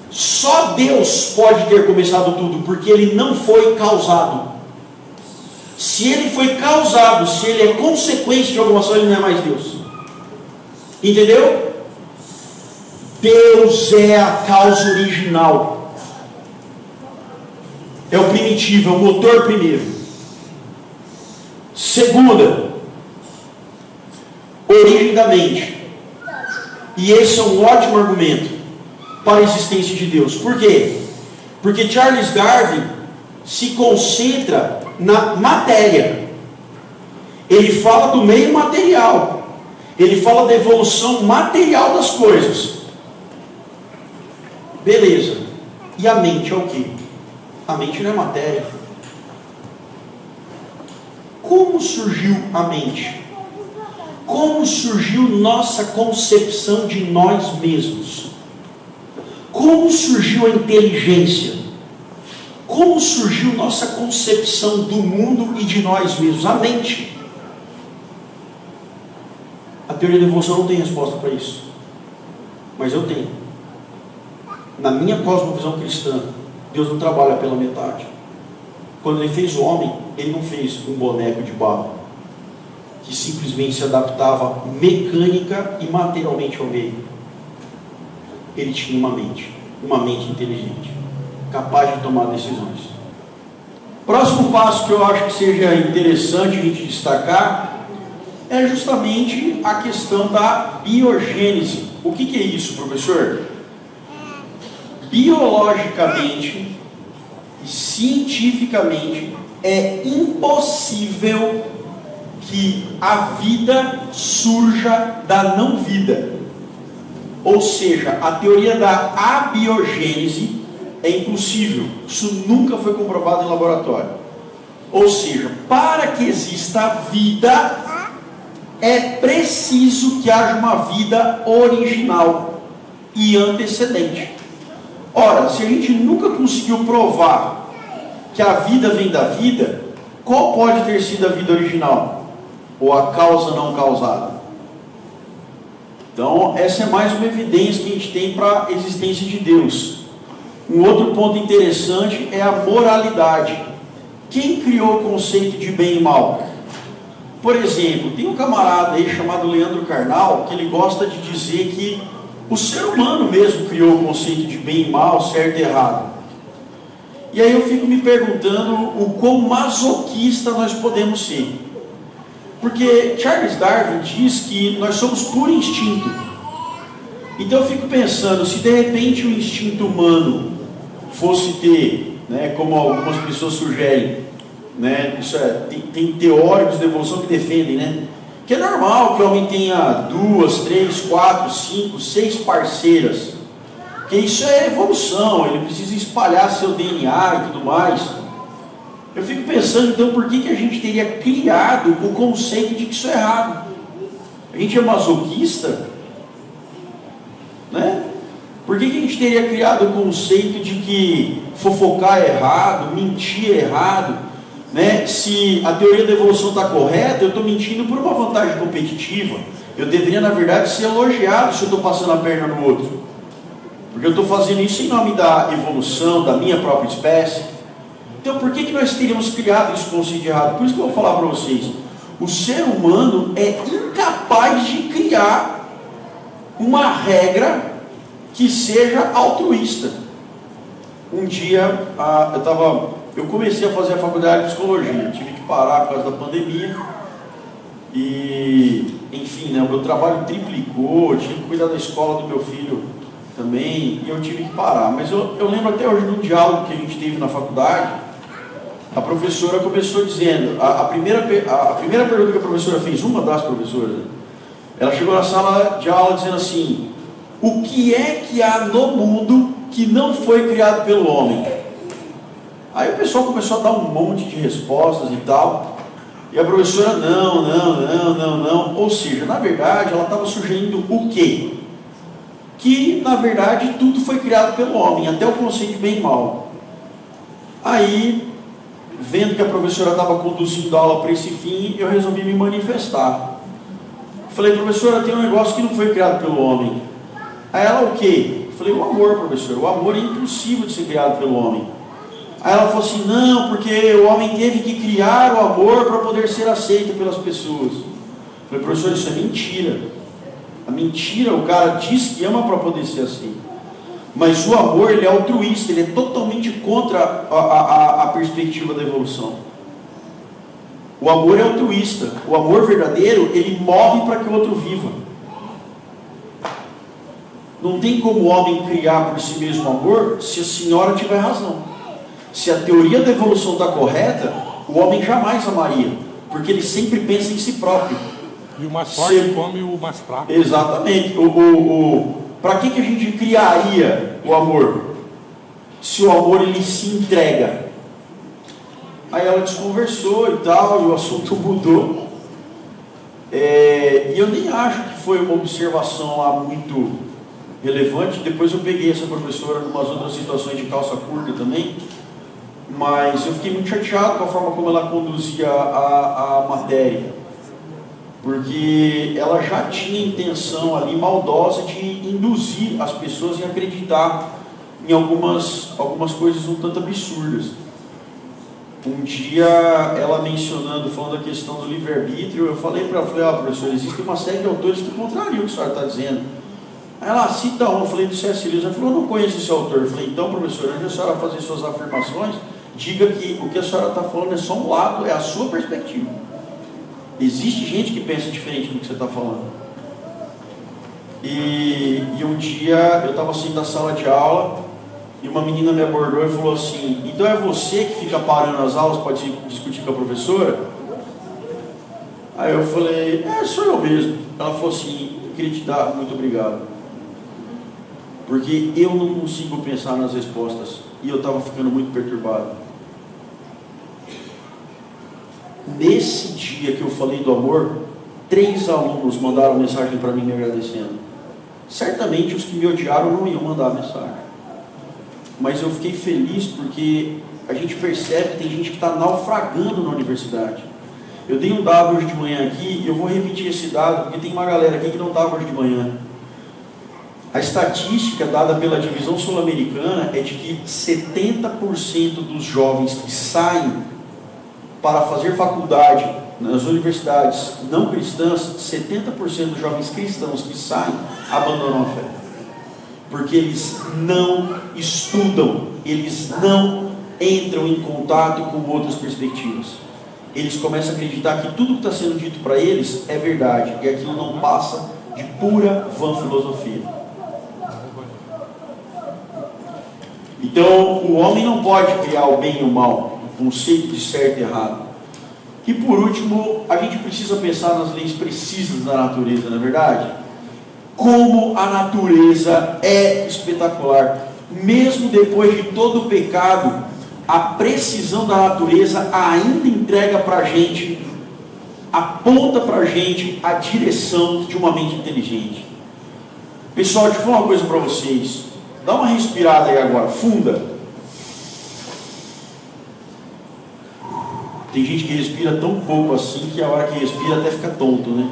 Só Deus pode ter começado tudo, porque Ele não foi causado. Se Ele foi causado, se Ele é consequência de alguma ação, Ele não é mais Deus. Entendeu? Deus é a causa original. É o primitivo, é o motor primeiro. Segunda, origem da mente. E esse é um ótimo argumento para a existência de Deus. Por quê? Porque Charles Darwin se concentra na matéria. Ele fala do meio material. Ele fala da evolução material das coisas. Beleza. E a mente é o quê? A mente não é matéria. Como surgiu a mente? Como surgiu nossa concepção de nós mesmos? Como surgiu a inteligência? Como surgiu nossa concepção do mundo e de nós mesmos? A mente. A teoria da evolução não tem resposta para isso. Mas eu tenho. Na minha cosmovisão cristã, Deus não trabalha pela metade. Quando Ele fez o homem, Ele não fez um boneco de barro que simplesmente se adaptava mecânica e materialmente ao meio. Ele tinha uma mente inteligente, capaz de tomar decisões. Próximo passo que eu acho que seja interessante a gente destacar é justamente a questão da biogênese. O que é isso, professor? Biologicamente e cientificamente é impossível que a vida surja da não vida. Ou seja, a teoria da abiogênese é impossível. Isso nunca foi comprovado em laboratório. Ou seja, para que exista vida, é preciso que haja uma vida original e antecedente. Ora, se a gente nunca conseguiu provar que a vida vem da vida, qual pode ter sido a vida original? Ou a causa não causada? Então, essa é mais uma evidência que a gente tem para a existência de Deus. Um outro ponto interessante é a moralidade. Quem criou o conceito de bem e mal? Por exemplo, tem um camarada aí chamado Leandro Carnal, que ele gosta de dizer que o ser humano mesmo criou o conceito de bem e mal, certo e errado. E aí eu fico me perguntando o quão masoquista nós podemos ser. Porque Charles Darwin diz que nós somos por instinto. Então eu fico pensando, se de repente o instinto humano fosse ter, né, como algumas pessoas sugerem, né, isso tem teóricos de evolução que defendem, né, que é normal que o homem tenha 2, 3, 4, 5, 6 parceiras, porque isso é evolução, ele precisa espalhar seu DNA e tudo mais. Eu fico pensando, então, por que a gente teria criado o conceito de que isso é errado? A gente é masoquista? Né? Por que a gente teria criado o conceito de que fofocar é errado, mentir é errado? Né? Se a teoria da evolução está correta, eu estou mentindo por uma vantagem competitiva. Eu deveria, na verdade, ser elogiado se eu estou passando a perna no outro. Porque eu estou fazendo isso em nome da evolução, da minha própria espécie. Então, por que nós teríamos criado esse conceito errado? Por isso que eu vou falar para vocês. O ser humano é incapaz de criar uma regra que seja altruísta. Um dia, eu comecei a fazer a faculdade de psicologia. Tive que parar por causa da pandemia. E, enfim, né, o meu trabalho triplicou. Eu tinha que cuidar da escola do meu filho também. E eu tive que parar. Mas eu lembro até hoje de um diálogo que a gente teve na faculdade. A professora começou dizendo, a primeira pergunta que a professora fez, uma das professoras, ela chegou na sala de aula dizendo assim: o que é que há no mundo que não foi criado pelo homem? Aí o pessoal começou a dar um monte de respostas e tal, e a professora não, ou seja, na verdade ela estava sugerindo o quê? Que na verdade tudo foi criado pelo homem, até o conceito de bem e mal. Aí, vendo que a professora estava conduzindo a aula para esse fim, eu resolvi me manifestar. Falei: professora, tem um negócio que não foi criado pelo homem. Aí ela: o quê? Falei: o amor, professora. O amor é impossível de ser criado pelo homem. Aí ela falou assim: não, porque o homem teve que criar o amor para poder ser aceito pelas pessoas. Falei: professora, isso é mentira. A mentira, o cara diz que ama para poder ser aceito. Mas o amor, ele é altruísta, ele é totalmente contra a perspectiva da evolução. O amor é altruísta. O amor verdadeiro, ele morre para que o outro viva. Não tem como o homem criar por si mesmo amor se a senhora tiver razão. Se a teoria da evolução está correta, o homem jamais amaria, porque ele sempre pensa em si próprio. E o mais forte come o mais fraco. Exatamente. Para que a gente criaria o amor? Se o amor ele se entrega. Aí ela desconversou e tal, e o assunto mudou. E eu nem acho que foi uma observação lá muito relevante. Depois eu peguei essa professora em umas outras situações de calça curta também. Mas eu fiquei muito chateado com a forma como ela conduzia a matéria. Porque ela já tinha intenção ali maldosa de induzir as pessoas a acreditar em algumas coisas um tanto absurdas. um dia ela mencionando, falando da questão do livre-arbítrio, eu falei para ela, professor, existe uma série de autores que contrariam o que a senhora está dizendo. Aí ela cita um, eu falei do C.S. Lewis, ela falou, eu não conheço esse autor. Eu falei, então, professor, antes da senhora fazer suas afirmações, diga que o que a senhora está falando é só um lado, é a sua perspectiva. Existe gente que pensa diferente do que você está falando. E um dia eu estava assim na sala de aula, e uma menina me abordou e falou assim, então é você que fica parando as aulas para discutir com a professora? Aí eu falei, sou eu mesmo. Ela falou assim, eu queria te dar muito obrigado, porque eu não consigo pensar nas respostas, e eu estava ficando muito perturbado. Nesse dia que eu falei do amor, 3 alunos mandaram mensagem para mim me agradecendo. Certamente os que me odiaram não iam mandar mensagem, mas eu fiquei feliz porque a gente percebe que tem gente que está naufragando na universidade. Eu dei um dado hoje de manhã aqui, e eu vou repetir esse dado, porque tem uma galera aqui que não estava hoje de manhã. A estatística dada pela Divisão Sul-Americana é de que 70% dos jovens que saem para fazer faculdade nas universidades não cristãs, 70% dos jovens cristãos que saem abandonam a fé. Porque eles não estudam, eles não entram em contato com outras perspectivas. Eles começam a acreditar que tudo que está sendo dito para eles é verdade, e aquilo não passa de pura vã filosofia. Então, o homem não pode criar o bem e o mal, o conceito de certo e errado. E por último, a gente precisa pensar nas leis precisas da natureza, não é verdade? Como a natureza é espetacular. Mesmo depois de todo o pecado, a precisão da natureza ainda entrega para a gente, aponta para a gente a direção de uma mente inteligente. Pessoal, deixa eu falar uma coisa para vocês. Dá uma respirada aí agora, funda. Tem gente que respira tão pouco assim que a hora que respira até fica tonto, né?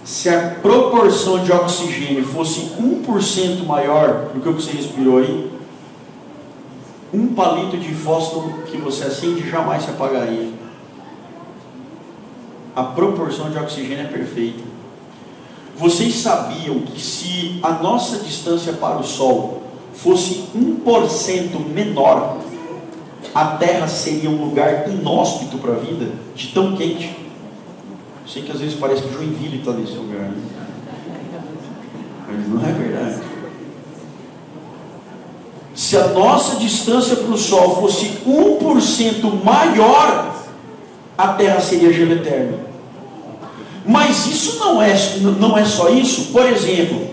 Se a proporção de oxigênio fosse 1% maior do que o que você respirou aí, 1 palito de fósforo que você acende jamais se apagaria. A proporção de oxigênio é perfeita. Vocês sabiam que se a nossa distância para o Sol fosse 1% menor, a Terra seria um lugar inóspito para a vida, de tão quente? Eu sei que às vezes parece que Joinville está nesse lugar, né? Mas não é verdade. Se a nossa distância para o Sol fosse 1% maior, a Terra seria gelo eterno. Mas isso não é só isso. Por exemplo,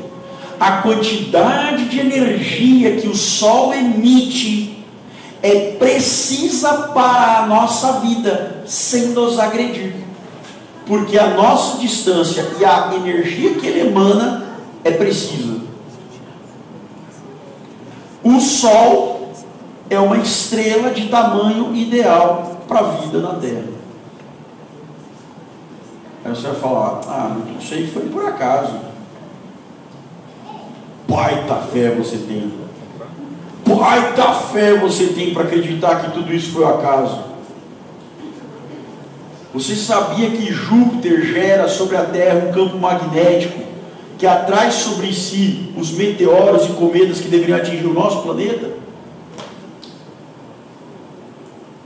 a quantidade de energia que o Sol emite é precisa para a nossa vida, sem nos agredir. Porque a nossa distância e a energia que ele emana é precisa. O Sol é uma estrela de tamanho ideal para a vida na Terra. Aí você vai falar, isso aí foi por acaso. Baita fé você tem. Baita fé você tem para acreditar que tudo isso foi acaso. Você sabia que Júpiter gera sobre a Terra um campo magnético que atrai sobre si os meteoros e cometas que deveriam atingir o nosso planeta?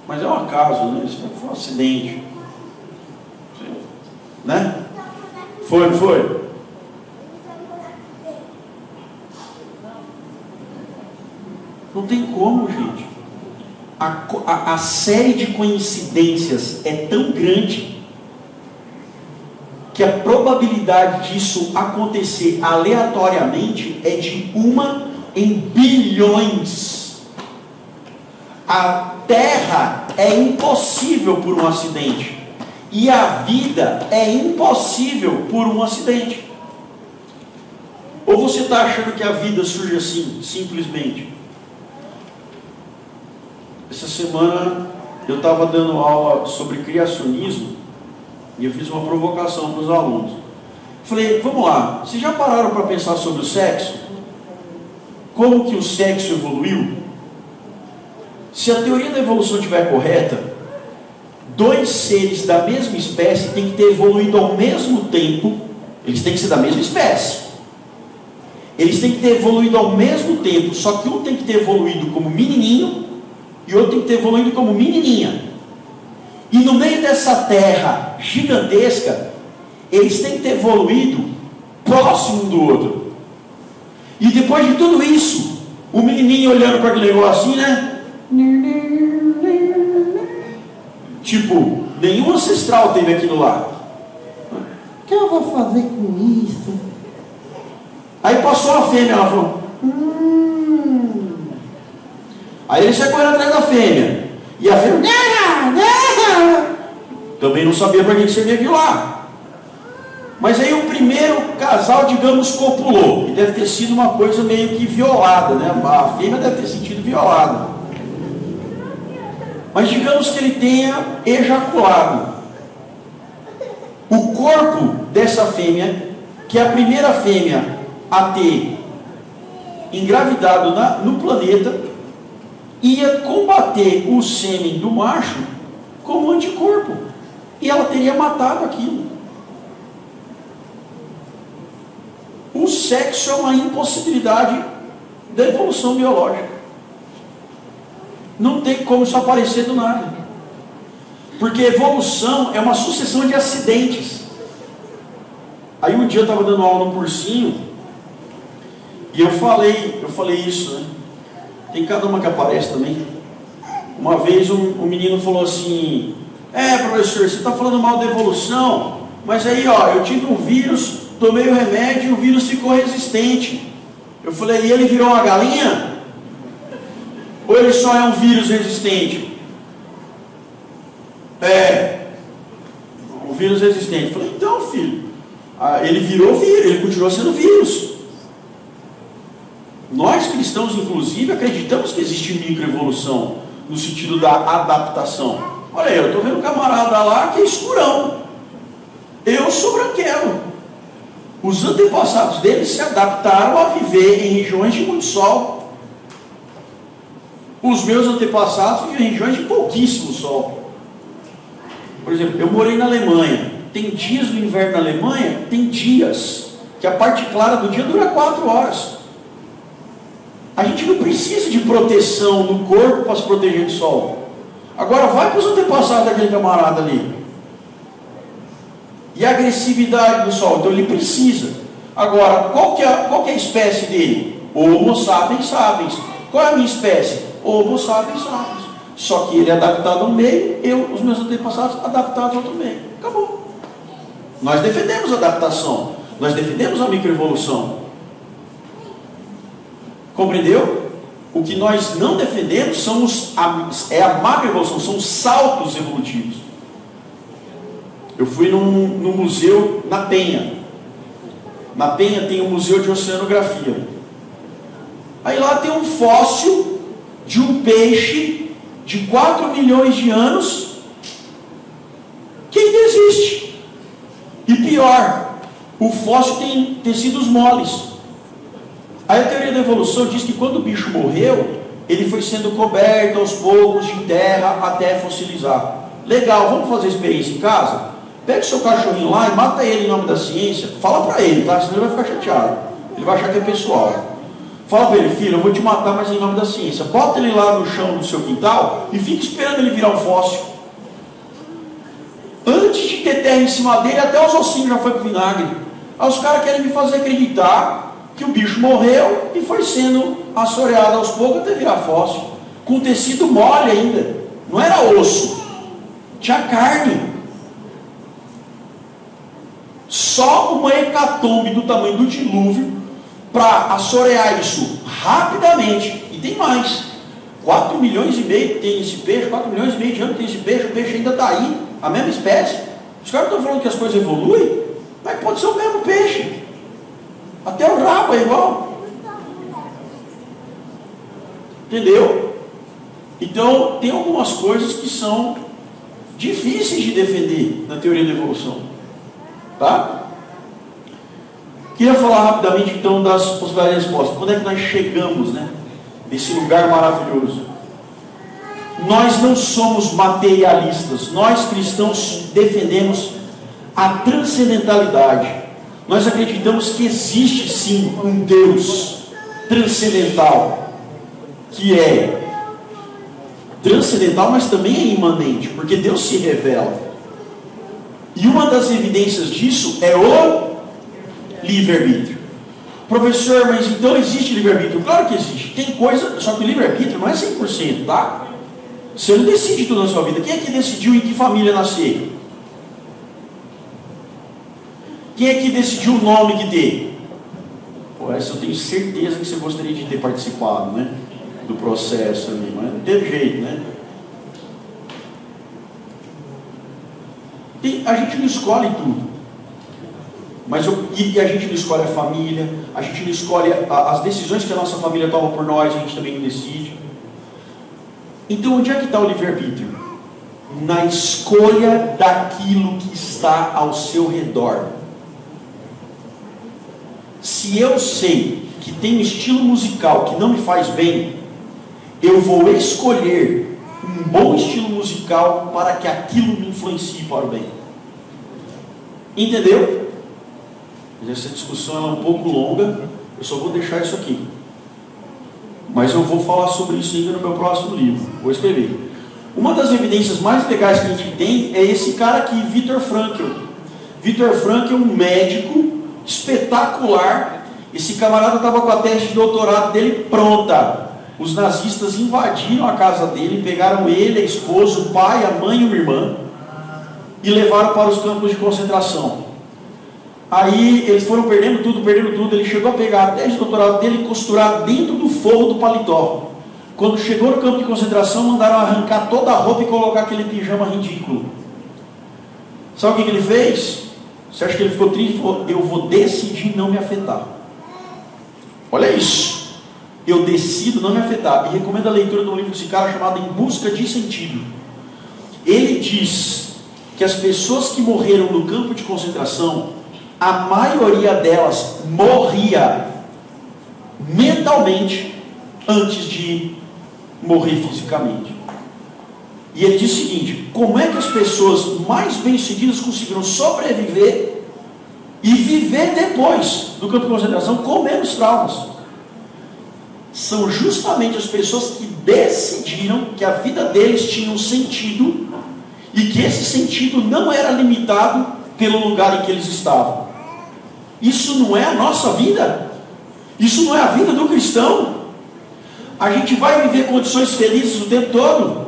Mas é um acaso, né? Isso foi um acidente, né? Foi, não foi? Não tem como, gente. A série de coincidências é tão grande que a probabilidade disso acontecer aleatoriamente é de 1 em bilhões. A Terra é impossível por um acidente, e a vida é impossível por um acidente. Ou você está achando que a vida surge assim, simplesmente? Essa semana eu estava dando aula sobre criacionismo e eu fiz uma provocação para os alunos. Falei, vamos lá, vocês já pararam para pensar sobre o sexo? como que o sexo evoluiu? Se a teoria da evolução estiver correta, dois seres da mesma espécie têm que ter evoluído ao mesmo tempo. Eles têm que ser da mesma espécie. Eles têm que ter evoluído ao mesmo tempo, só que um tem que ter evoluído como menininho e o outro tem que ter evoluído como menininha. E no meio dessa terra gigantesca, eles têm que ter evoluído próximo um do outro. E depois de tudo isso, o menininho olhando para aquele negócio assim, né? Tipo, nenhum ancestral teve aquilo lá. O que eu vou fazer com isso? Aí passou a fêmea, ela falou. Aí ele saiu correndo atrás da fêmea. E a fêmea também não sabia para que servia aquilo lá. Mas aí o primeiro casal, digamos, copulou. E deve ter sido uma coisa meio que violada, né? A fêmea deve ter sentido violada. Mas digamos que ele tenha ejaculado. O corpo dessa fêmea, que é a primeira fêmea a ter engravidado no planeta, ia combater o sêmen do macho como anticorpo. E ela teria matado aquilo. O sexo é uma impossibilidade da evolução biológica. Não tem como isso aparecer do nada. Porque evolução é uma sucessão de acidentes. Aí um dia eu estava dando aula no cursinho e eu falei isso, né? Tem cada uma que aparece também. Uma vez um menino falou assim: professor, você está falando mal da evolução, mas aí eu tive um vírus, tomei o remédio e o vírus ficou resistente. Eu falei: e ele virou uma galinha? Ou ele só é um vírus resistente? Um vírus resistente. Eu falei: então, filho, ele virou vírus, ele continuou sendo vírus. Nós cristãos, inclusive, acreditamos que existe microevolução, no sentido da adaptação. Olha aí, eu estou vendo um camarada lá que é escurão. Eu sou branquelo. Os antepassados dele se adaptaram a viver em regiões de muito sol. Os meus antepassados vivem em regiões de pouquíssimo sol. Por exemplo, eu morei na Alemanha. Tem dias no inverno na Alemanha, tem dias que a parte clara do dia dura 4 horas. A gente não precisa de proteção no corpo para se proteger do sol. Agora vai para os antepassados daquele camarada ali. E a agressividade do sol, então ele precisa. Agora, qual que é a espécie dele? Homo sapiens sapiens. Qual é a minha espécie? Homo sapiens sapiens. Só que ele é adaptado a um meio, os meus antepassados adaptados a outro meio. Acabou. Nós defendemos a adaptação. Nós defendemos a microevolução. Compreendeu? O que nós não defendemos é a macroevolução, são os saltos evolutivos. Eu fui num museu na Penha. Na Penha tem um museu de oceanografia. Aí lá tem um fóssil de um peixe de 4 milhões de anos que ainda existe. E pior, o fóssil tem tecidos moles. Aí a teoria da evolução diz que quando o bicho morreu, ele foi sendo coberto aos poucos de terra até fossilizar. Legal, vamos fazer a experiência em casa? Pega o seu cachorrinho lá e mata ele em nome da ciência. Fala para ele, tá? Senão ele vai ficar chateado. Ele vai achar que é pessoal. Fala para ele: filho, eu vou te matar, mas em nome da ciência. Bota ele lá no chão do seu quintal e fica esperando ele virar um fóssil. Antes de ter terra em cima dele, até os ossinhos já foi pro vinagre. Aí os caras querem me fazer acreditar que o bicho morreu e foi sendo assoreado aos poucos até virar fóssil, com tecido mole ainda. Não era osso, tinha carne. Só uma hecatombe do tamanho do dilúvio para assorear isso rapidamente. E tem mais. 4 milhões e meio tem esse peixe, 4 milhões e meio de anos tem esse peixe, o peixe ainda está aí, a mesma espécie. Os caras estão falando que as coisas evoluem, mas pode ser o mesmo peixe. Até o rabo é igual. Entendeu? Então, tem algumas coisas que são difíceis de defender na teoria da evolução. Tá? Queria falar rapidamente então das possibilidades de resposta. Quando é que nós chegamos, né, nesse lugar maravilhoso? Nós não somos materialistas. Nós cristãos defendemos a transcendentalidade. Nós acreditamos que existe sim um Deus transcendental, que é transcendental, mas também é imanente, porque Deus se revela. E uma das evidências disso é o livre-arbítrio. Professor, mas então existe livre-arbítrio? Claro que existe. Tem coisa, só que o livre-arbítrio não é 100%, tá? Você não decide tudo na sua vida. Quem é que decidiu em que família nascer? Quem é que decidiu o nome que ter? Pô, essa eu tenho certeza que você gostaria de ter participado, né? Do processo ali, mas não teve jeito, né? A gente não escolhe tudo. E a gente não escolhe a família, a gente não escolhe as decisões que a nossa família toma por nós, a gente também não decide. Então onde é que está o livre-arbítrio? Na escolha daquilo que está ao seu redor. Se eu sei que tem um estilo musical que não me faz bem, eu vou escolher um bom estilo musical para que aquilo me influencie para o bem. Entendeu? Mas essa discussão é um pouco longa, eu só vou deixar isso aqui. Mas eu vou falar sobre isso ainda no meu próximo livro, vou escrever. Uma das evidências mais legais que a gente tem é esse cara aqui, Viktor Frankl. Viktor Frankl é um médico espetacular. Esse camarada estava com a tese de doutorado dele pronta. Os nazistas invadiram a casa dele, pegaram ele, a esposa, o pai, a mãe e uma irmã e levaram para os campos de concentração. Aí eles foram perdendo tudo. Ele chegou a pegar a tese de doutorado dele e costurar dentro do forro do paletó. Quando chegou no campo de concentração, mandaram arrancar toda a roupa e colocar aquele pijama ridículo. Sabe o que ele fez? Você acha que ele ficou triste? Ele falou: eu vou decidir não me afetar. Olha isso. Eu decido não me afetar. E recomendo a leitura de um livro desse cara chamado Em Busca de Sentido. Ele diz que as pessoas que morreram no campo de concentração, a maioria delas morria mentalmente antes de morrer fisicamente. E ele diz o seguinte: como é que as pessoas mais bem-sucedidas conseguiram sobreviver e viver depois do campo de concentração com menos traumas? São justamente as pessoas que decidiram que a vida deles tinha um sentido e que esse sentido não era limitado pelo lugar em que eles estavam. Isso não é a nossa vida? Isso não é a vida do cristão? A gente vai viver condições felizes o tempo todo,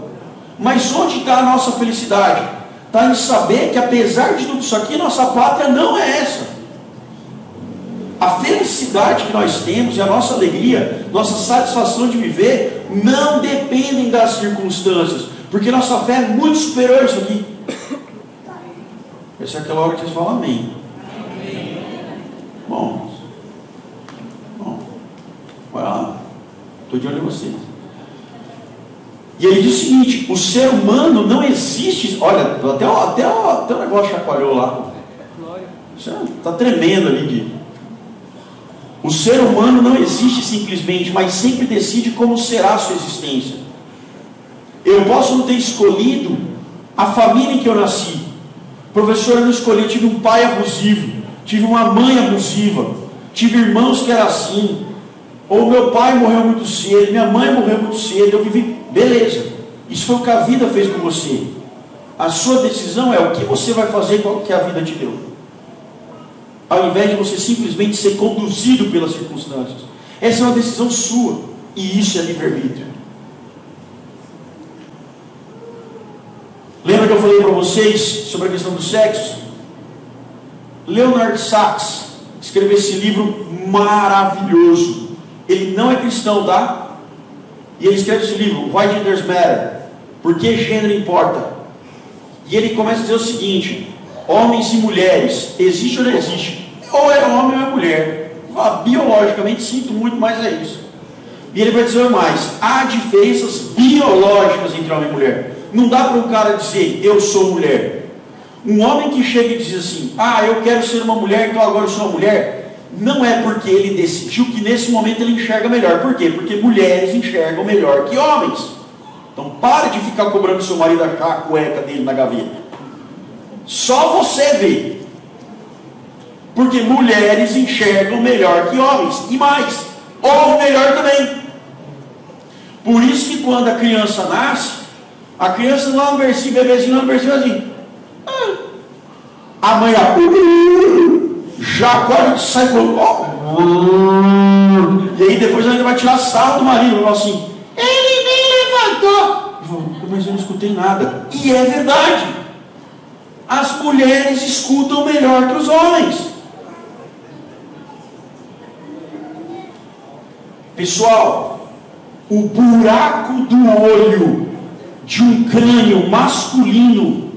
mas onde está a nossa felicidade? Está em saber que apesar de tudo isso aqui, nossa pátria não é essa. A felicidade que nós temos e a nossa alegria, nossa satisfação de viver, não dependem das circunstâncias, porque nossa fé é muito superior a isso aqui. Essa é aquela hora que vocês falam amém. Bom, vai lá, estou de olho em vocês. E ele diz o seguinte: o ser humano não existe. Olha, até o negócio chacoalhou lá. Está tremendo ali, Gui. O ser humano não existe simplesmente, mas sempre decide como será a sua existência. Eu posso não ter escolhido a família em que eu nasci. Professor, eu não escolhi, eu tive um pai abusivo, tive uma mãe abusiva, tive irmãos que eram assim, ou meu pai morreu muito cedo, minha mãe morreu muito cedo, eu vivi, beleza, isso foi o que a vida fez com você. A sua decisão é o que você vai fazer com o que a vida te deu, ao invés de você simplesmente ser conduzido pelas circunstâncias. Essa é uma decisão sua, e isso é livre-arbítrio. Lembra que eu falei para vocês sobre a questão do sexo? Leonard Sachs escreveu esse livro maravilhoso. Ele não é cristão, tá? E ele escreve esse livro, Why Genders Matter? Por que gênero importa? E ele começa a dizer o seguinte: homens e mulheres, existe ou não existe? Ou é homem ou é mulher. Biologicamente, sinto muito, mas é isso. E ele vai dizer mais: há diferenças biológicas entre homem e mulher. Não dá para um cara dizer, eu sou mulher. Um homem que chega e diz assim, eu quero ser uma mulher, então agora eu sou uma mulher, não é porque ele decidiu que nesse momento ele enxerga melhor. Por quê? Porque mulheres enxergam melhor que homens. Então pare de ficar cobrando seu marido achar a cueca dele na gaveta. Só você vê. Porque mulheres enxergam melhor que homens. E mais, ou melhor também. Por isso que quando a criança nasce, a criança lá no bercinho, bebezinho lá no bercinho assim. A mãe já acorda e sai com... E aí depois ainda vai tirar sarro do marido. Fala assim, ele nem levantou. Mas eu não escutei nada. E é verdade. As mulheres escutam melhor que os homens. Pessoal, o buraco do olho de um crânio masculino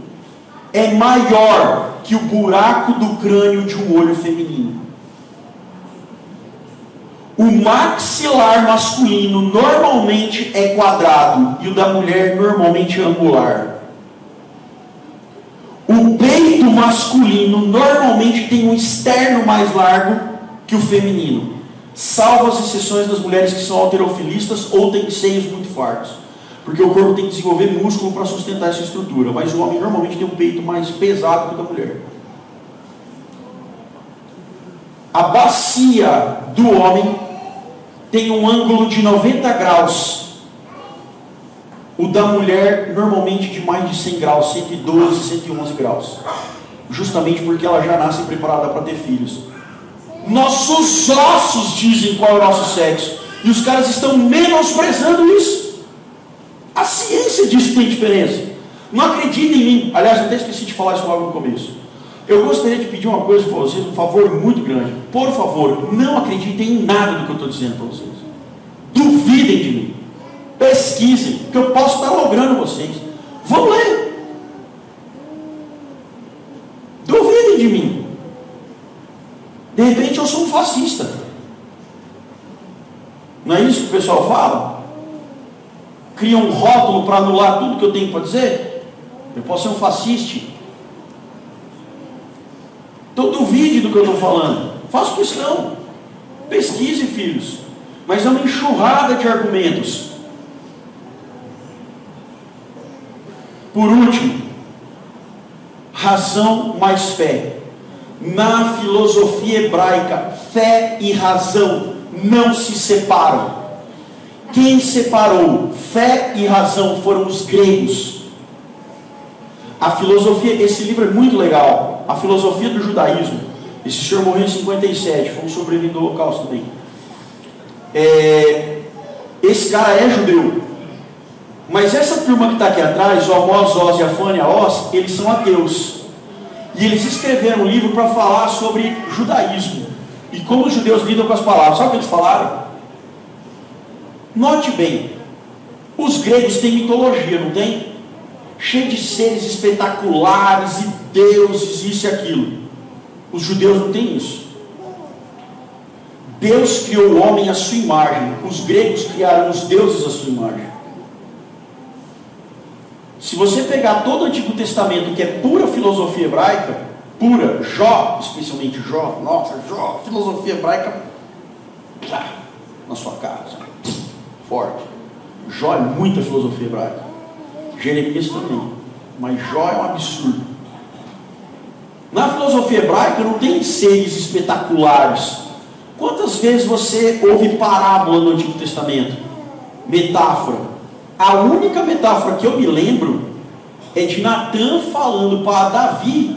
é maior que o buraco do crânio de um olho feminino. O maxilar masculino normalmente é quadrado e o da mulher normalmente é angular. O peito masculino normalmente tem um externo mais largo que o feminino, salvo as exceções das mulheres que são halterofilistas ou têm seios muito fartos, porque o corpo tem que desenvolver músculo para sustentar essa estrutura, mas o homem normalmente tem um peito mais pesado que o da mulher. A bacia do homem tem um ângulo de 90 graus. O da mulher, normalmente de mais de 100 graus, 112, 111 graus. Justamente porque ela já nasce preparada para ter filhos. Nossos ossos dizem qual é o nosso sexo. E os caras estão menosprezando isso. A ciência diz que tem diferença. Não acreditem em mim. Aliás, eu até esqueci de falar isso logo no começo. Eu gostaria de pedir uma coisa para vocês, um favor muito grande. Por favor, não acreditem em nada do que eu estou dizendo para vocês. Duvidem de mim. Pesquisem, que eu posso estar logrando vocês. Vão ler. Duvidem de mim. De repente eu sou um fascista. Não é isso que o pessoal fala? Cria um rótulo para anular tudo que eu tenho para dizer? Eu posso ser um fascista. Então duvide do que eu estou falando. Faço questão. Pesquise, filhos. Mas é uma enxurrada de argumentos. Por último, razão mais fé. Na filosofia hebraica, fé e razão não se separam. Quem separou fé e razão foram os gregos. A filosofia, esse livro é muito legal. A filosofia do judaísmo. Esse senhor morreu em 57, foi um sobrevivente do Holocausto também. Esse cara é judeu. Mas essa turma que está aqui atrás, o Amos Oz e a Fânia Oz, eles são ateus. E eles escreveram um livro para falar sobre judaísmo. E como os judeus lidam com as palavras. Sabe o que eles falaram? Note bem. Os gregos têm mitologia, não tem? Cheio de seres espetaculares e deuses, isso e aquilo. Os judeus não têm isso. Deus criou o homem à sua imagem. Os gregos criaram os deuses à sua imagem. Se você pegar todo o Antigo Testamento, que é pura filosofia hebraica, pura, Jó, especialmente Jó, nossa, Jó, filosofia hebraica, na sua cara, forte. Jó é muita filosofia hebraica. Jeremias também. Mas Jó é um absurdo. Na filosofia hebraica não tem seres espetaculares. Quantas vezes você ouve parábola no Antigo Testamento? Metáfora. A única metáfora que eu me lembro é de Natan falando para Davi,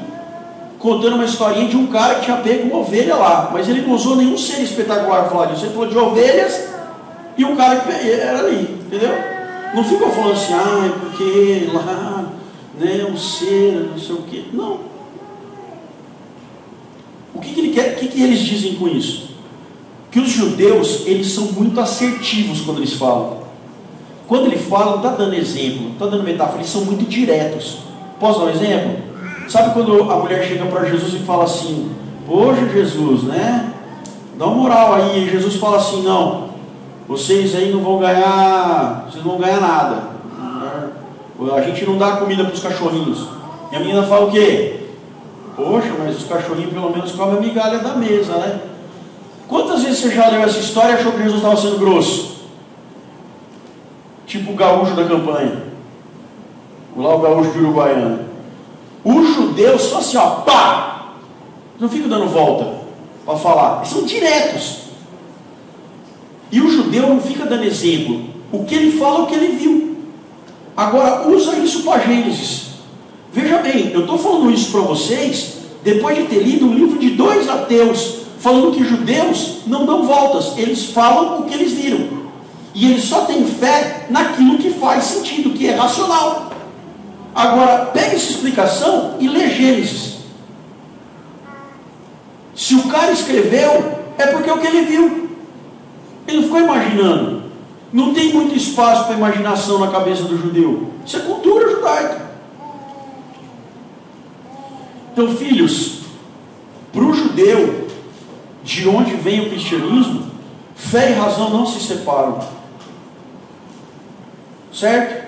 contando uma historinha de um cara que tinha pego uma ovelha lá, mas ele não usou nenhum ser espetacular para falar disso. Ele falou de ovelhas e um cara que era ali, entendeu? Não ficou falando assim, porque lá, né, um ser, não sei o quê. Não. O que ele quer? O que eles dizem com isso? Que os judeus, eles são muito assertivos quando eles falam. Quando ele fala, não está dando exemplo, não está dando metáfora, eles são muito diretos. Posso dar um exemplo? Sabe quando a mulher chega para Jesus e fala assim, poxa Jesus, né? Dá uma moral aí. E Jesus fala assim, não, vocês aí não vão ganhar, vocês não vão ganhar nada. A gente não dá comida para os cachorrinhos. E a menina fala o quê? Poxa, mas os cachorrinhos pelo menos comem a migalha da mesa, né? Quantas vezes você já leu essa história e achou que Jesus estava sendo grosso? Tipo o gaúcho da campanha. Lá o gaúcho de Uruguaiana. Os judeus só assim, ó, pá! Não ficam dando volta para falar. Eles são diretos. E o judeu não fica dando exemplo. O que ele fala é o que ele viu. Agora, usa isso para Gênesis. Veja bem, eu estou falando isso para vocês depois de ter lido um livro de 2 ateus falando que judeus não dão voltas, eles falam o que eles viram. E eles só têm fé naquilo que faz sentido, que é racional. Agora, pega essa explicação e lê Gênesis. Se o cara escreveu, é porque é o que ele viu. Ele não ficou imaginando. Não tem muito espaço para imaginação na cabeça do judeu. Isso é cultura judaica. Então, filhos, para o judeu, de onde vem o cristianismo, fé e razão não se separam. Certo?